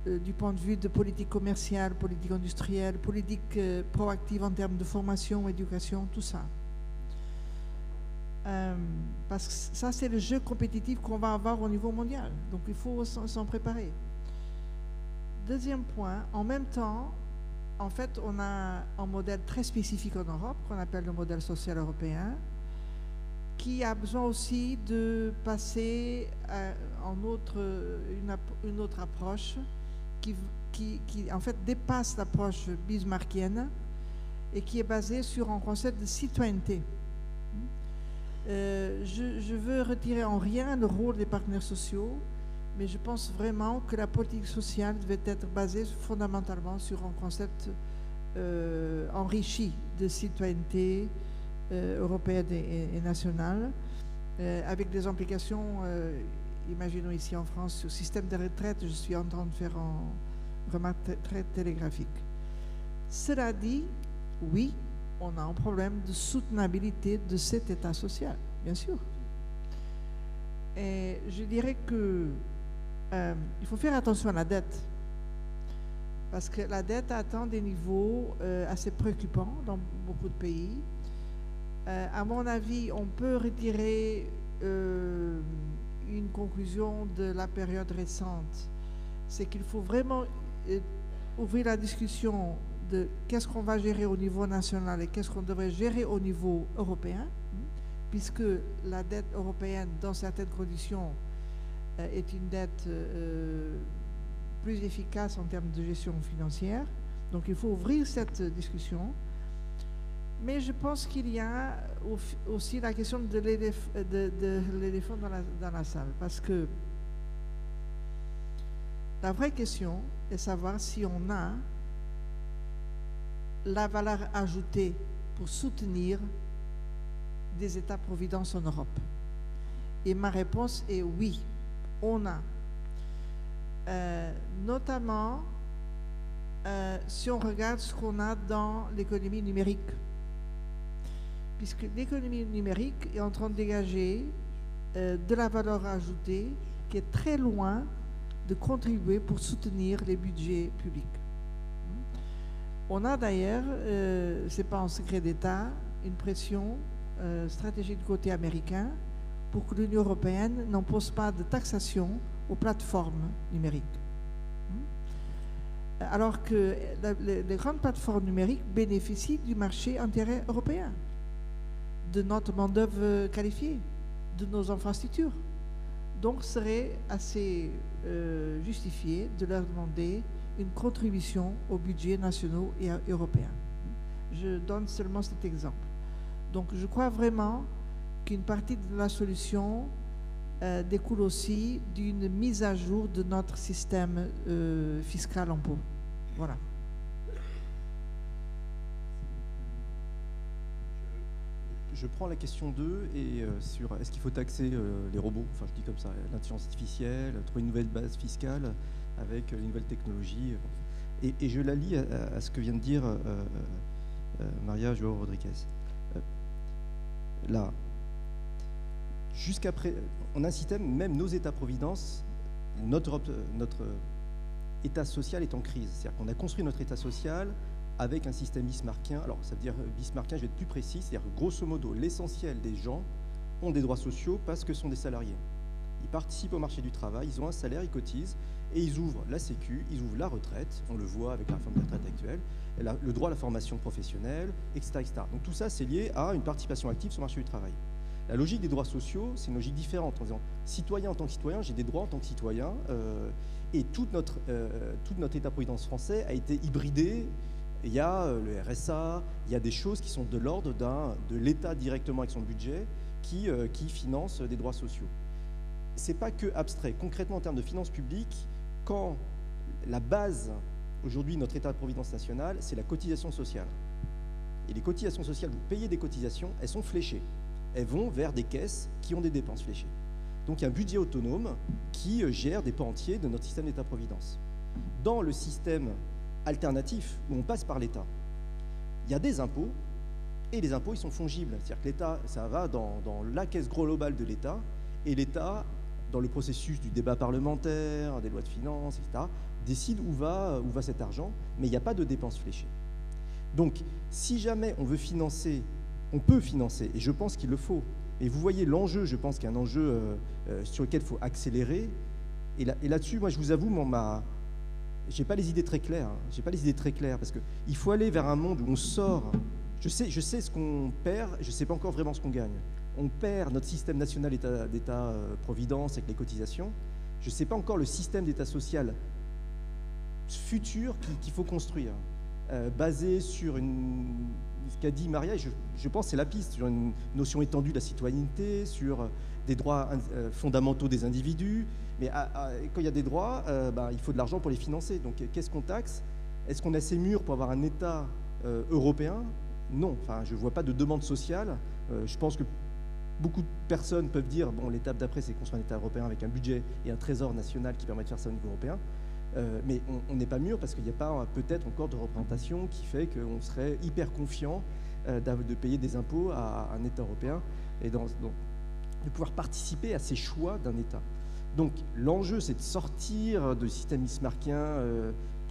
Du point de vue de politique commerciale, politique industrielle, politique proactive en termes de formation, éducation, tout ça. Parce que ça, c'est le jeu compétitif qu'on va avoir au niveau mondial. Donc, il faut s'en préparer. Deuxième point, en même temps, en fait, on a un modèle très spécifique en Europe, qu'on appelle le modèle social européen, qui a besoin aussi de passer à une autre approche qui en fait dépasse l'approche bismarckienne et qui est basée sur un concept de citoyenneté. Je veux retirer en rien le rôle des partenaires sociaux, mais je pense vraiment que la politique sociale devait être basée fondamentalement sur un concept enrichi de citoyenneté européenne et nationale, avec des implications, imaginons ici en France, au système de retraite, je suis en train de faire une remarque très télégraphique. Cela dit, oui, on a un problème de soutenabilité de cet État social, bien sûr. Et je dirais que il faut faire attention à la dette, parce que la dette atteint des niveaux assez préoccupants dans beaucoup de pays. À mon avis, on peut retirer une conclusion de la période récente, c'est qu'il faut vraiment ouvrir la discussion de qu'est-ce qu'on va gérer au niveau national et qu'est-ce qu'on devrait gérer au niveau européen, puisque la dette européenne, dans certaines conditions, est une dette plus efficace en termes de gestion financière. Donc il faut ouvrir cette discussion. Mais je pense qu'il y a aussi la question de l'éléphant dans la salle, parce que la vraie question est de savoir si on a la valeur ajoutée pour soutenir des États-providence en Europe. Et ma réponse est oui, on a. Notamment si on regarde ce qu'on a dans l'économie numérique. Puisque l'économie numérique est en train de dégager de la valeur ajoutée qui est très loin de contribuer pour soutenir les budgets publics. On a d'ailleurs, ce n'est pas un secret d'État, une pression stratégique du côté américain pour que l'Union européenne n'impose pas de taxation aux plateformes numériques. Alors que les grandes plateformes numériques bénéficient du marché intérieur européen, de notre main-d'œuvre qualifiée, de nos infrastructures, Donc, serait assez justifié de leur demander une contribution aux budgets nationaux et européens. Je donne seulement cet exemple. Donc, je crois vraiment qu'une partie de la solution découle aussi d'une mise à jour de notre système fiscal en pot. Voilà. Je prends la question 2 et sur est-ce qu'il faut taxer les robots, enfin je dis comme ça, l'intelligence artificielle, trouver une nouvelle base fiscale avec une nouvelle technologie. Et je la lie à ce que vient de dire Maria João Rodrigues. Là, jusqu'après, on a un système, même nos États-providence, notre État social est en crise. C'est-à-dire qu'on a construit notre État social avec un système bismarckien. Alors, ça veut dire bismarckien, je vais être plus précis, c'est-à-dire que grosso modo, l'essentiel des gens ont des droits sociaux parce que ce sont des salariés. Ils participent au marché du travail, ils ont un salaire, ils cotisent, et ils ouvrent la Sécu, ils ouvrent la retraite, on le voit avec la réforme de la retraite actuelle, le droit à la formation professionnelle, etc., etc. Donc tout ça, c'est lié à une participation active sur le marché du travail. La logique des droits sociaux, c'est une logique différente, en disant, citoyen en tant que citoyen, j'ai des droits en tant que citoyen, et tout notre État-providence français a été hybridé. Il y a le RSA, il y a des choses qui sont de l'ordre de l'État directement avec son budget qui finance des droits sociaux. C'est pas que abstrait. Concrètement, en termes de finances publiques, quand la base, aujourd'hui, notre État-providence nationale, c'est la cotisation sociale. Et les cotisations sociales, vous payez des cotisations, elles sont fléchées. Elles vont vers des caisses qui ont des dépenses fléchées. Donc il y a un budget autonome qui gère des pans entiers de notre système d'État-providence. Dans le système alternatif où on passe par l'État, il y a des impôts et les impôts ils sont fongibles, c'est-à-dire que l'État ça va dans la caisse globale de l'État et l'État dans le processus du débat parlementaire, des lois de finances, etc., décide où va cet argent, mais il n'y a pas de dépenses fléchées. Donc si jamais on veut financer, on peut financer, et je pense qu'il le faut, et vous voyez l'enjeu, je pense qu'il y a un enjeu sur lequel il faut accélérer, et là-dessus, moi je vous avoue, j'ai pas les idées très claires. Parce qu'il faut aller vers un monde où on sort. Je sais ce qu'on perd, je sais pas encore vraiment ce qu'on gagne. On perd notre système national d'État-providence avec les cotisations. Je sais pas encore le système d'État social futur qu'il faut construire, basé sur ce qu'a dit Maria. Je pense que c'est la piste sur une notion étendue de la citoyenneté, sur des droits fondamentaux des individus. Mais quand il y a des droits, il faut de l'argent pour les financer. Donc qu'est-ce qu'on taxe? Est-ce qu'on est assez mûr pour avoir un État européen? Non. Enfin, je ne vois pas de demande sociale. Je pense que beaucoup de personnes peuvent dire bon, l'étape d'après, c'est construire un État européen avec un budget et un trésor national qui permet de faire ça au niveau européen. Mais on n'est pas mûr parce qu'il n'y a pas peut-être encore de représentation qui fait qu'on serait hyper confiant de payer des impôts à un État européen et de pouvoir participer à ces choix d'un État. Donc l'enjeu, c'est de sortir du système bismarckien,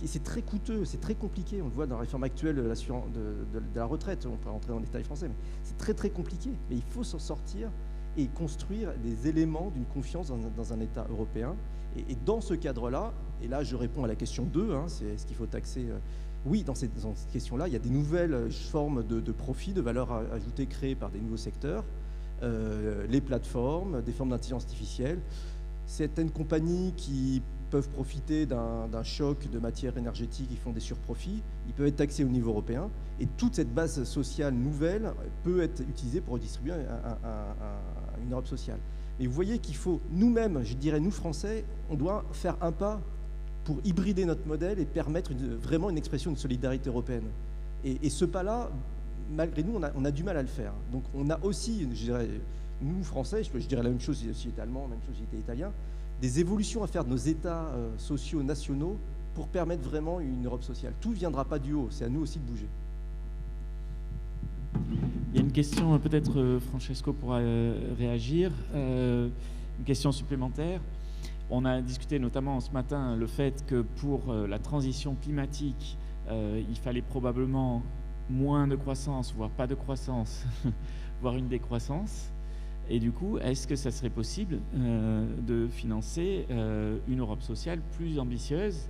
et c'est très coûteux, c'est très compliqué. On le voit dans la réforme actuelle de la retraite, on peut rentrer dans les détails français, mais c'est très très compliqué. Mais il faut s'en sortir et construire des éléments d'une confiance dans un État européen. Et dans ce cadre-là, et là je réponds à la question 2, c'est ce qu'il faut taxer. Oui, dans cette question-là, il y a des nouvelles formes de profits, de valeur ajoutée créées par des nouveaux secteurs, les plateformes, des formes d'intelligence artificielle. Certaines compagnies qui peuvent profiter d'un choc de matières énergétiques, qui font des surprofits, ils peuvent être taxés au niveau européen. Et toute cette base sociale nouvelle peut être utilisée pour redistribuer une Europe sociale. Et vous voyez qu'il faut, nous-mêmes, je dirais nous Français, on doit faire un pas pour hybrider notre modèle et permettre vraiment une expression de solidarité européenne. Et ce pas-là, malgré nous, on a du mal à le faire. Donc on a aussi, je dirais, nous, Français, je dirais la même chose si j'étais allemand, la même chose si j'étais italien, des évolutions à faire de nos États sociaux nationaux pour permettre vraiment une Europe sociale. Tout ne viendra pas du haut, c'est à nous aussi de bouger. Il y a une question, peut-être Francesco pourra réagir, une question supplémentaire. On a discuté notamment ce matin le fait que pour la transition climatique, il fallait probablement moins de croissance, voire pas de croissance, voire une décroissance. Et du coup, est-ce que ça serait possible de financer une Europe sociale plus ambitieuse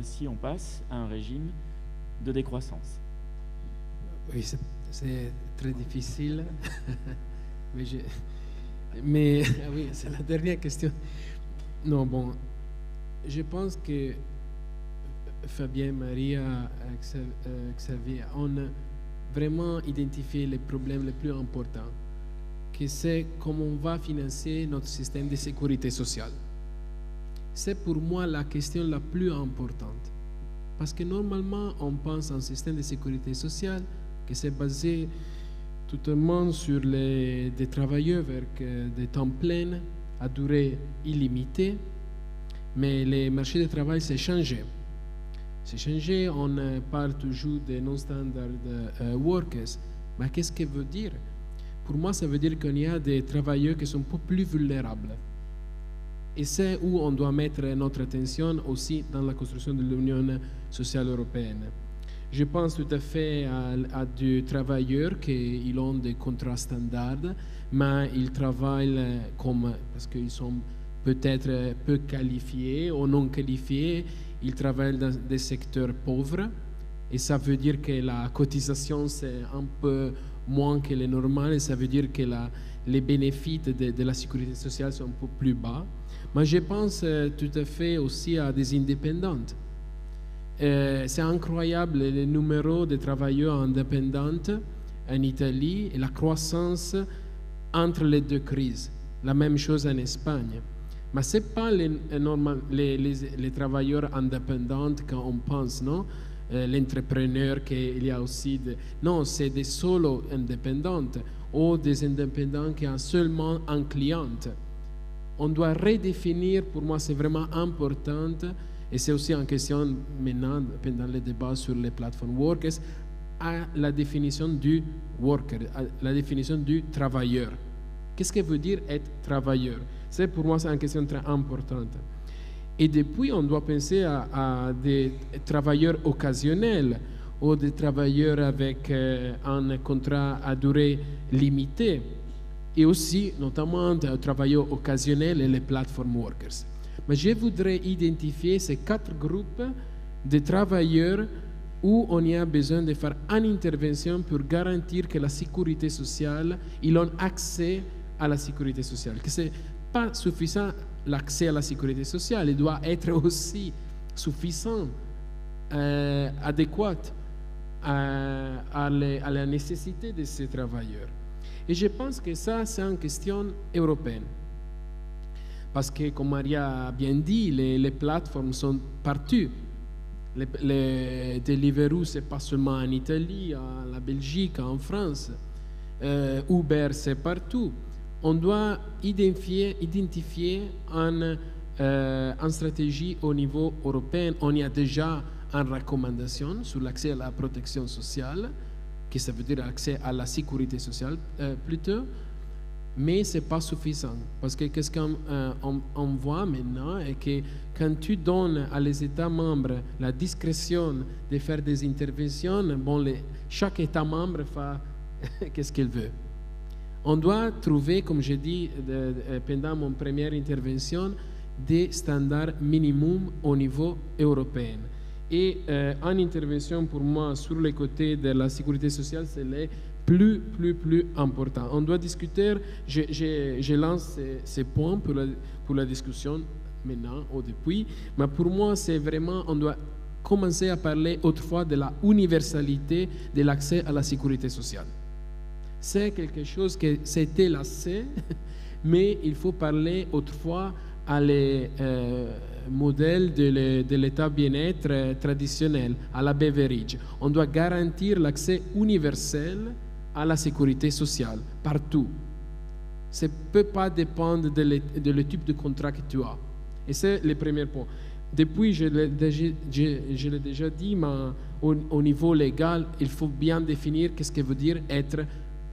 si on passe à un régime de décroissance? Oui, c'est très difficile. Mais Mais oui, c'est la dernière question. Non, bon, je pense que Fabien, Maria, Xavier, on a vraiment identifié les problèmes les plus importants, que c'est comment on va financer notre système de sécurité sociale. C'est pour moi la question la plus importante. Parce que normalement, on pense à un système de sécurité sociale qui s'est basé totalement sur des travailleurs avec des temps pleins à durée illimitée. Mais le marché du travail s'est changé. C'est changé, on parle toujours des non-standard workers. Mais qu'est-ce que veut dire? Pour moi, ça veut dire qu'il y a des travailleurs qui sont un peu plus vulnérables. Et c'est où on doit mettre notre attention aussi dans la construction de l'Union sociale européenne. Je pense tout à fait à des travailleurs qui ont des contrats standards, mais ils travaillent parce qu'ils sont peut-être peu qualifiés ou non qualifiés, ils travaillent dans des secteurs pauvres, et ça veut dire que la cotisation c'est un peu moins que le normal, et ça veut dire que les bénéfices de la sécurité sociale sont un peu plus bas. Mais je pense tout à fait aussi à des indépendantes. C'est incroyable le numéro de travailleurs indépendants en Italie et la croissance entre les deux crises. La même chose en Espagne. Mais ce n'est pas les travailleurs indépendants qu'on pense, non? L'entrepreneur qu'il y a aussi. Non, c'est des solo indépendants ou des indépendants qui ont seulement un client. On doit redéfinir, pour moi c'est vraiment important, et c'est aussi en question maintenant, pendant les débats sur les plateformes workers, à la définition du worker, à la définition du travailleur. Qu'est-ce que veut dire être travailleur? C'est pour moi c'est une question très importante. Et depuis, on doit penser à des travailleurs occasionnels ou des travailleurs avec un contrat à durée limitée, et aussi notamment des travailleurs occasionnels et les platform workers. Mais je voudrais identifier ces 4 groupes de travailleurs où on y a besoin de faire une intervention pour garantir que la sécurité sociale, ils ont accès à la sécurité sociale. Que ce n'est pas suffisant l'accès à la sécurité sociale, il doit être aussi suffisant, adéquat à la nécessité de ces travailleurs. Et je pense que ça, c'est une question européenne. Parce que, comme Maria a bien dit, les plateformes sont partout. Les Deliveroo, ce n'est pas seulement en Italie, en la Belgique, en France. Uber, c'est partout. On doit identifier une stratégie au niveau européen. On y a déjà une recommandation sur l'accès à la protection sociale, qui ça veut dire accès à la sécurité sociale plutôt, mais ce n'est pas suffisant. Parce que qu'est-ce qu'on voit maintenant est que quand tu donnes à les États membres la discrétion de faire des interventions, bon, chaque État membre fait qu'est-ce qu'il veut. On doit trouver, comme j'ai dit pendant mon première intervention, des standards minimums au niveau européen. Et une intervention pour moi sur le côté de la sécurité sociale, c'est le plus important. On doit discuter, je lance ces points pour la discussion maintenant ou depuis, mais pour moi c'est vraiment, on doit commencer à parler autrefois de la universalité de l'accès à la sécurité sociale. C'est quelque chose que c'était lassé, mais il faut parler autrefois à les modèles de l'état bien-être traditionnel, à la Beveridge. On doit garantir l'accès universel à la sécurité sociale, partout. Ça ne peut pas dépendre de le type de contrat que tu as. Et c'est le premier point. Depuis, je l'ai déjà dit, mais au niveau légal, il faut bien définir qu'est-ce que veut dire être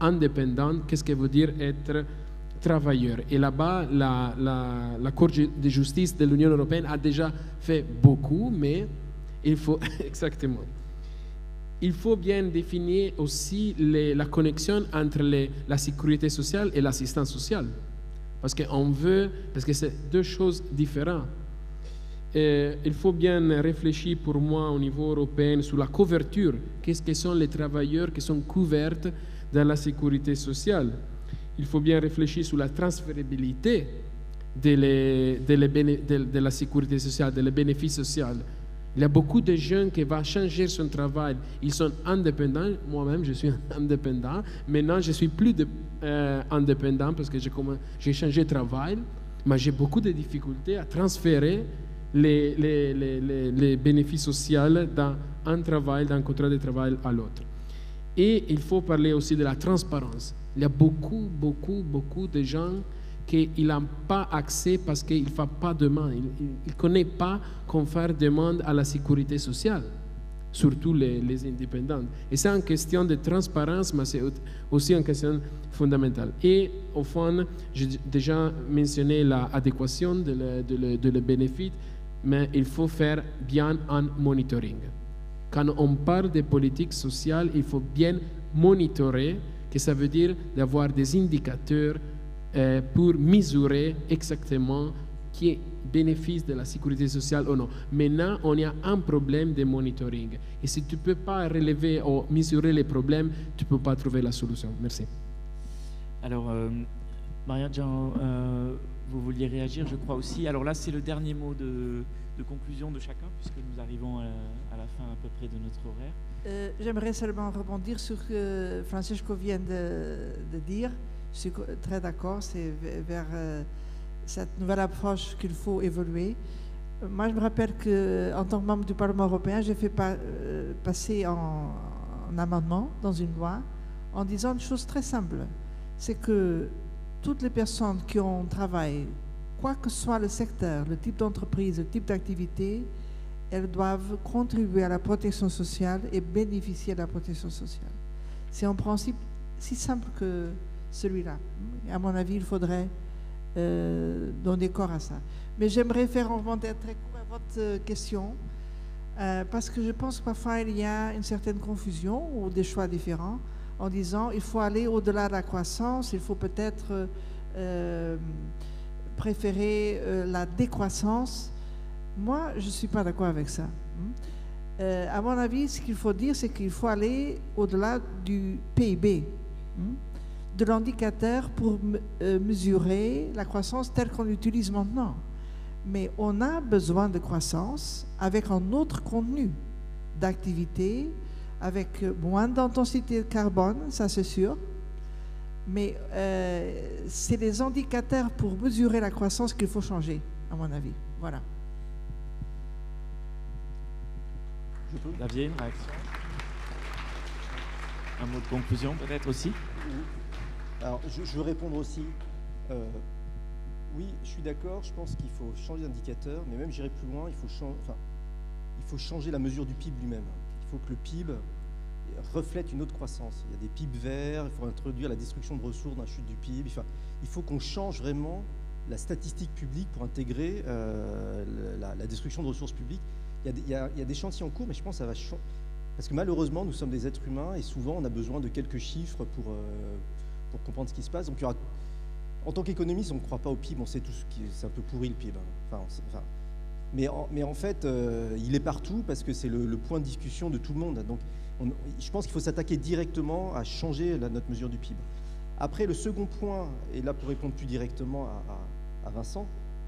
indépendant, qu'est-ce que veut dire être travailleur. Et là-bas, la Cour de justice de l'Union européenne a déjà fait beaucoup, mais il faut exactement. Il faut bien définir aussi la connexion entre la sécurité sociale et l'assistance sociale. Parce que c'est deux choses différentes. Il faut bien réfléchir pour moi au niveau européen sur la couverture. Qu'est-ce que sont les travailleurs qui sont couverts dans la sécurité sociale? il faut bien réfléchir sur la transférabilité de la sécurité sociale, des bénéfices sociaux. Il y a beaucoup de jeunes qui vont changer son travail. Ils sont indépendants. Moi-même, je suis indépendant. Maintenant, je suis plus indépendant parce que j'ai changé de travail. Mais j'ai beaucoup de difficultés à transférer les bénéfices sociaux d'un contrat de travail à l'autre. Et il faut parler aussi de la transparence. Il y a beaucoup de gens qui n'ont pas accès parce qu'ils ne font pas de demande. Ils ne connaissent pas comment faire demande à la sécurité sociale, surtout les indépendants. Et c'est une question de transparence, mais c'est aussi une question fondamentale. Et au fond, j'ai déjà mentionné l'adéquation de les bénéfices, mais il faut faire bien un monitoring. Quand on parle de politique sociale, il faut bien monitorer, que ça veut dire d'avoir des indicateurs pour mesurer exactement qui est bénéfice de la sécurité sociale ou non. Maintenant, on a un problème de monitoring. Et si tu ne peux pas relever ou mesurer les problèmes, tu ne peux pas trouver la solution. Merci. Alors, Maria-Jean, vous vouliez réagir, je crois aussi. Alors là, c'est le dernier mot de conclusion de chacun, puisque nous arrivons à la fin à peu près de notre horaire. J'aimerais seulement rebondir sur ce que Francesco vient de dire. Je suis très d'accord, c'est vers cette nouvelle approche qu'il faut évoluer. Moi, je me rappelle qu'en tant que membre du Parlement européen, j'ai fait passer un amendement dans une loi en disant une chose très simple. C'est que toutes les personnes qui ont travaillé, quoi que soit le secteur, le type d'entreprise, le type d'activité, elles doivent contribuer à la protection sociale et bénéficier de la protection sociale. C'est un principe si simple que celui-là. À mon avis, il faudrait donner corps à ça. Mais j'aimerais faire un commentaire très court à votre question, parce que je pense que parfois il y a une certaine confusion ou des choix différents en disant il faut aller au-delà de la croissance, il faut peut-être préférer la décroissance. Moi, je ne suis pas d'accord avec ça. À mon avis, ce qu'il faut dire, c'est qu'il faut aller au-delà du PIB, de l'indicateur pour mesurer la croissance telle qu'on l'utilise maintenant. Mais on a besoin de croissance avec un autre contenu d'activité, avec moins d'intensité de carbone, ça c'est sûr. Mais c'est les indicateurs pour mesurer la croissance qu'il faut changer, à mon avis. Voilà. Xavier, une réaction? Un mot de conclusion peut-être aussi? Alors, je veux répondre aussi. Oui, je suis d'accord, je pense qu'il faut changer d'indicateur, mais même j'irai plus loin, il faut changer la mesure du PIB lui-même. Il faut que le PIB reflète une autre croissance. Il y a des PIB verts, il faut introduire la destruction de ressources dans la chute du PIB. Enfin, il faut qu'on change vraiment la statistique publique pour intégrer la destruction de ressources publiques. Il y a des chantiers en cours, mais je pense que ça va changer. Parce que malheureusement, nous sommes des êtres humains et souvent on a besoin de quelques chiffres pour comprendre ce qui se passe. Donc, il y aura, en tant qu'économiste, on ne croit pas au PIB, on sait tout c'est un peu pourri le PIB. Mais en fait, il est partout parce que c'est le point de discussion de tout le monde. Donc, je pense qu'il faut s'attaquer directement à changer notre mesure du PIB. Après, le second point, et là pour répondre plus directement à Vincent,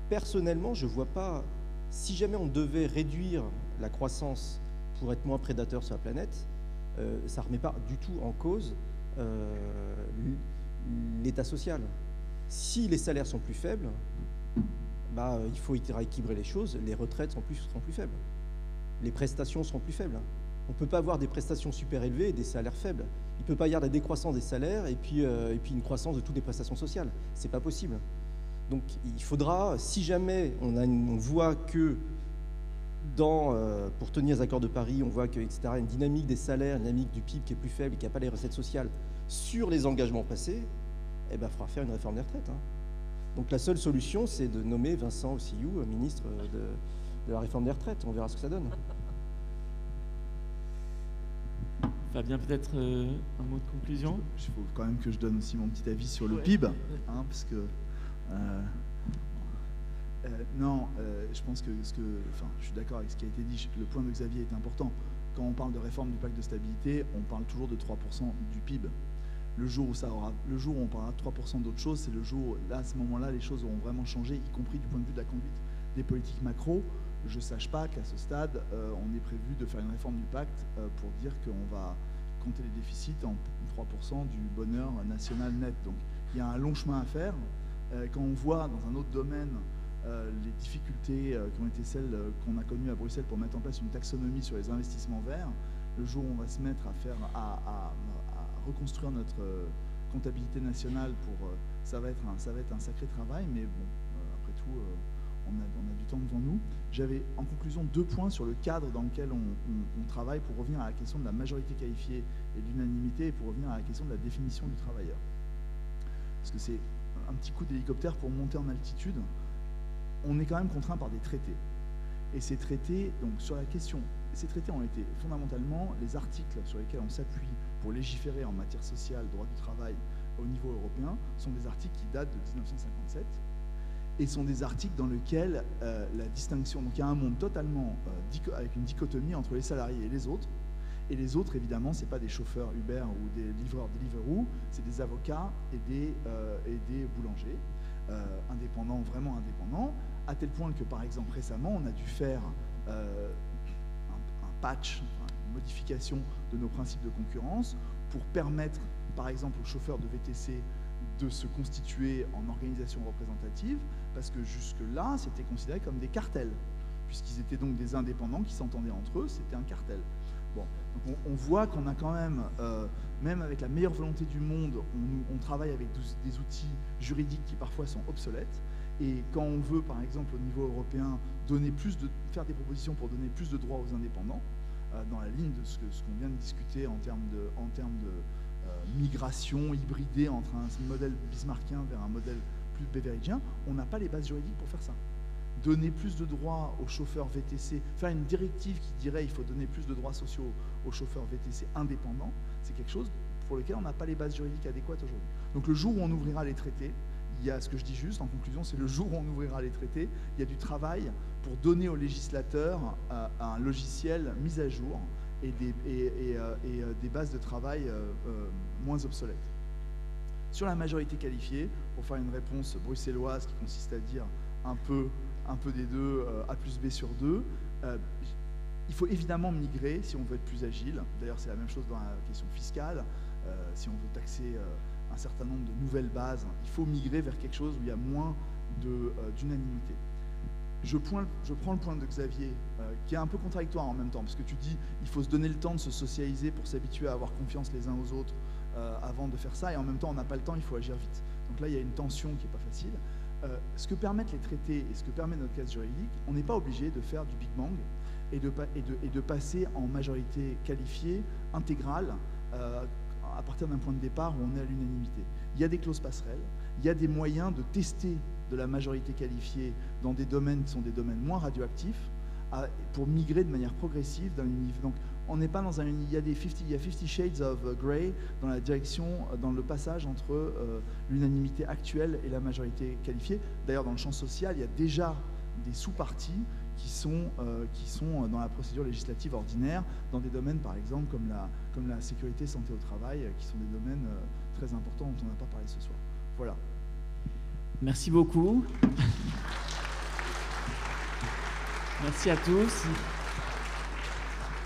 personnellement, je ne vois pas, si jamais on devait réduire la croissance pour être moins prédateur sur la planète, ça ne remet pas du tout en cause l'état social. Si les salaires sont plus faibles, il faut équilibrer les choses, les retraites seront plus faibles, les prestations seront plus faibles. On ne peut pas avoir des prestations super élevées et des salaires faibles. Il ne peut pas y avoir la décroissance des salaires et puis une croissance de toutes les prestations sociales. Ce n'est pas possible. Donc il faudra, si jamais on voit que pour tenir les accords de Paris, on voit que, etc., une dynamique des salaires, une dynamique du PIB qui est plus faible et qui n'a pas les recettes sociales sur les engagements passés, il faudra faire une réforme des retraites. Donc la seule solution, c'est de nommer Vincent Ossillou ministre de la réforme des retraites. On verra ce que ça donne. Fabien, peut-être un mot de conclusion? Il faut quand même que je donne aussi mon petit avis sur le PIB, parce que je pense que je suis d'accord avec ce qui a été dit. Le point de Xavier est important. Quand on parle de réforme du pacte de stabilité, on parle toujours de 3% du PIB. Le jour où on parlera de 3% d'autres choses, c'est le jour où, là, à ce moment-là, les choses auront vraiment changé, y compris du point de vue de la conduite des politiques macro. Je ne sache pas qu'à ce stade, on est prévu de faire une réforme du pacte pour dire qu'on va compter les déficits en 3% du bonheur national net. Donc il y a un long chemin à faire. Quand on voit dans un autre domaine les difficultés qui ont été celles qu'on a connues à Bruxelles pour mettre en place une taxonomie sur les investissements verts, le jour où on va se mettre à reconstruire notre comptabilité nationale, ça va être un sacré travail, mais bon, après tout, on a du temps devant nous. J'avais en conclusion 2 points sur le cadre dans lequel on travaille pour revenir à la question de la majorité qualifiée et de l'unanimité, et pour revenir à la question de la définition du travailleur. Parce que c'est un petit coup d'hélicoptère pour monter en altitude. On est quand même contraint par des traités. Et ces traités, donc sur la question, ces traités ont été fondamentalement les articles sur lesquels on s'appuie pour légiférer en matière sociale, droit du travail au niveau européen, sont des articles qui datent de 1957 et sont des articles dans lesquels la distinction, donc il y a un monde totalement avec une dichotomie entre les salariés et les autres. Et les autres, évidemment, ce n'est pas des chauffeurs Uber ou des livreurs Deliveroo, c'est des avocats et des boulangers, indépendants, vraiment indépendants, à tel point que, par exemple, récemment, on a dû faire un patch, une modification de nos principes de concurrence pour permettre, par exemple, aux chauffeurs de VTC de se constituer en organisation représentative, parce que jusque-là, c'était considéré comme des cartels, puisqu'ils étaient donc des indépendants qui s'entendaient entre eux, c'était un cartel. Bon, donc on voit qu'on a quand même, même avec la meilleure volonté du monde, on travaille avec des outils juridiques qui parfois sont obsolètes. Et quand on veut, par exemple, au niveau européen, faire des propositions pour donner plus de droits aux indépendants, dans la ligne de ce qu'on vient de discuter en termes de migration hybridée entre un modèle bismarckien vers un modèle plus beveridgien, on n'a pas les bases juridiques pour faire ça. Donner plus de droits aux chauffeurs VTC, faire une directive qui dirait qu'il faut donner plus de droits sociaux aux chauffeurs VTC indépendants, c'est quelque chose pour lequel on n'a pas les bases juridiques adéquates aujourd'hui. Donc le jour où on ouvrira les traités, il y a ce que je dis juste en conclusion, c'est le jour où on ouvrira les traités, il y a du travail pour donner aux législateurs un logiciel mis à jour et des bases de travail moins obsolètes. Sur la majorité qualifiée, pour faire une réponse bruxelloise qui consiste à dire un peu des deux, A plus B sur 2, il faut évidemment migrer si on veut être plus agile. D'ailleurs, c'est la même chose dans la question fiscale. Si on veut taxer un certain nombre de nouvelles bases, il faut migrer vers quelque chose où il y a moins d'unanimité. Je prends le point de Xavier, qui est un peu contradictoire en même temps, parce que tu dis il faut se donner le temps de se socialiser pour s'habituer à avoir confiance les uns aux autres avant de faire ça, et en même temps on n'a pas le temps, il faut agir vite. Donc là il y a une tension qui n'est pas facile. Ce que permettent les traités et ce que permet notre cadre juridique, on n'est pas obligé de faire du Big Bang et de passer en majorité qualifiée, intégrale, à partir d'un point de départ où on est à l'unanimité. Il y a des clauses passerelles, il y a des moyens de tester de la majorité qualifiée dans des domaines qui sont des domaines moins radioactifs pour migrer de manière progressive dans une... Donc on n'est pas dans un... Il y a 50 shades of grey dans la direction, dans le passage entre l'unanimité actuelle et la majorité qualifiée. D'ailleurs, dans le champ social, il y a déjà des sous-parties qui sont dans la procédure législative ordinaire, dans des domaines, par exemple, comme la sécurité, santé au travail, qui sont des domaines très importants dont on n'a pas parlé ce soir. Voilà. Merci beaucoup. Merci à tous.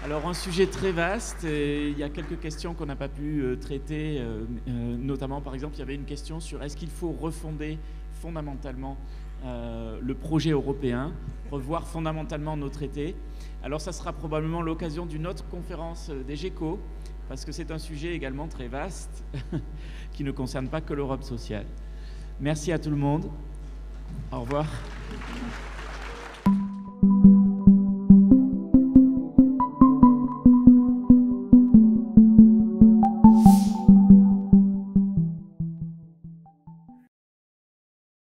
Alors, un sujet très vaste, et il y a quelques questions qu'on n'a pas pu traiter, notamment, par exemple, il y avait une question sur est-ce qu'il faut refonder fondamentalement le projet européen, revoir fondamentalement nos traités. Alors, ça sera probablement l'occasion d'une autre conférence des GECO, parce que c'est un sujet également très vaste, qui ne concerne pas que l'Europe sociale. Merci à tout le monde. Au revoir.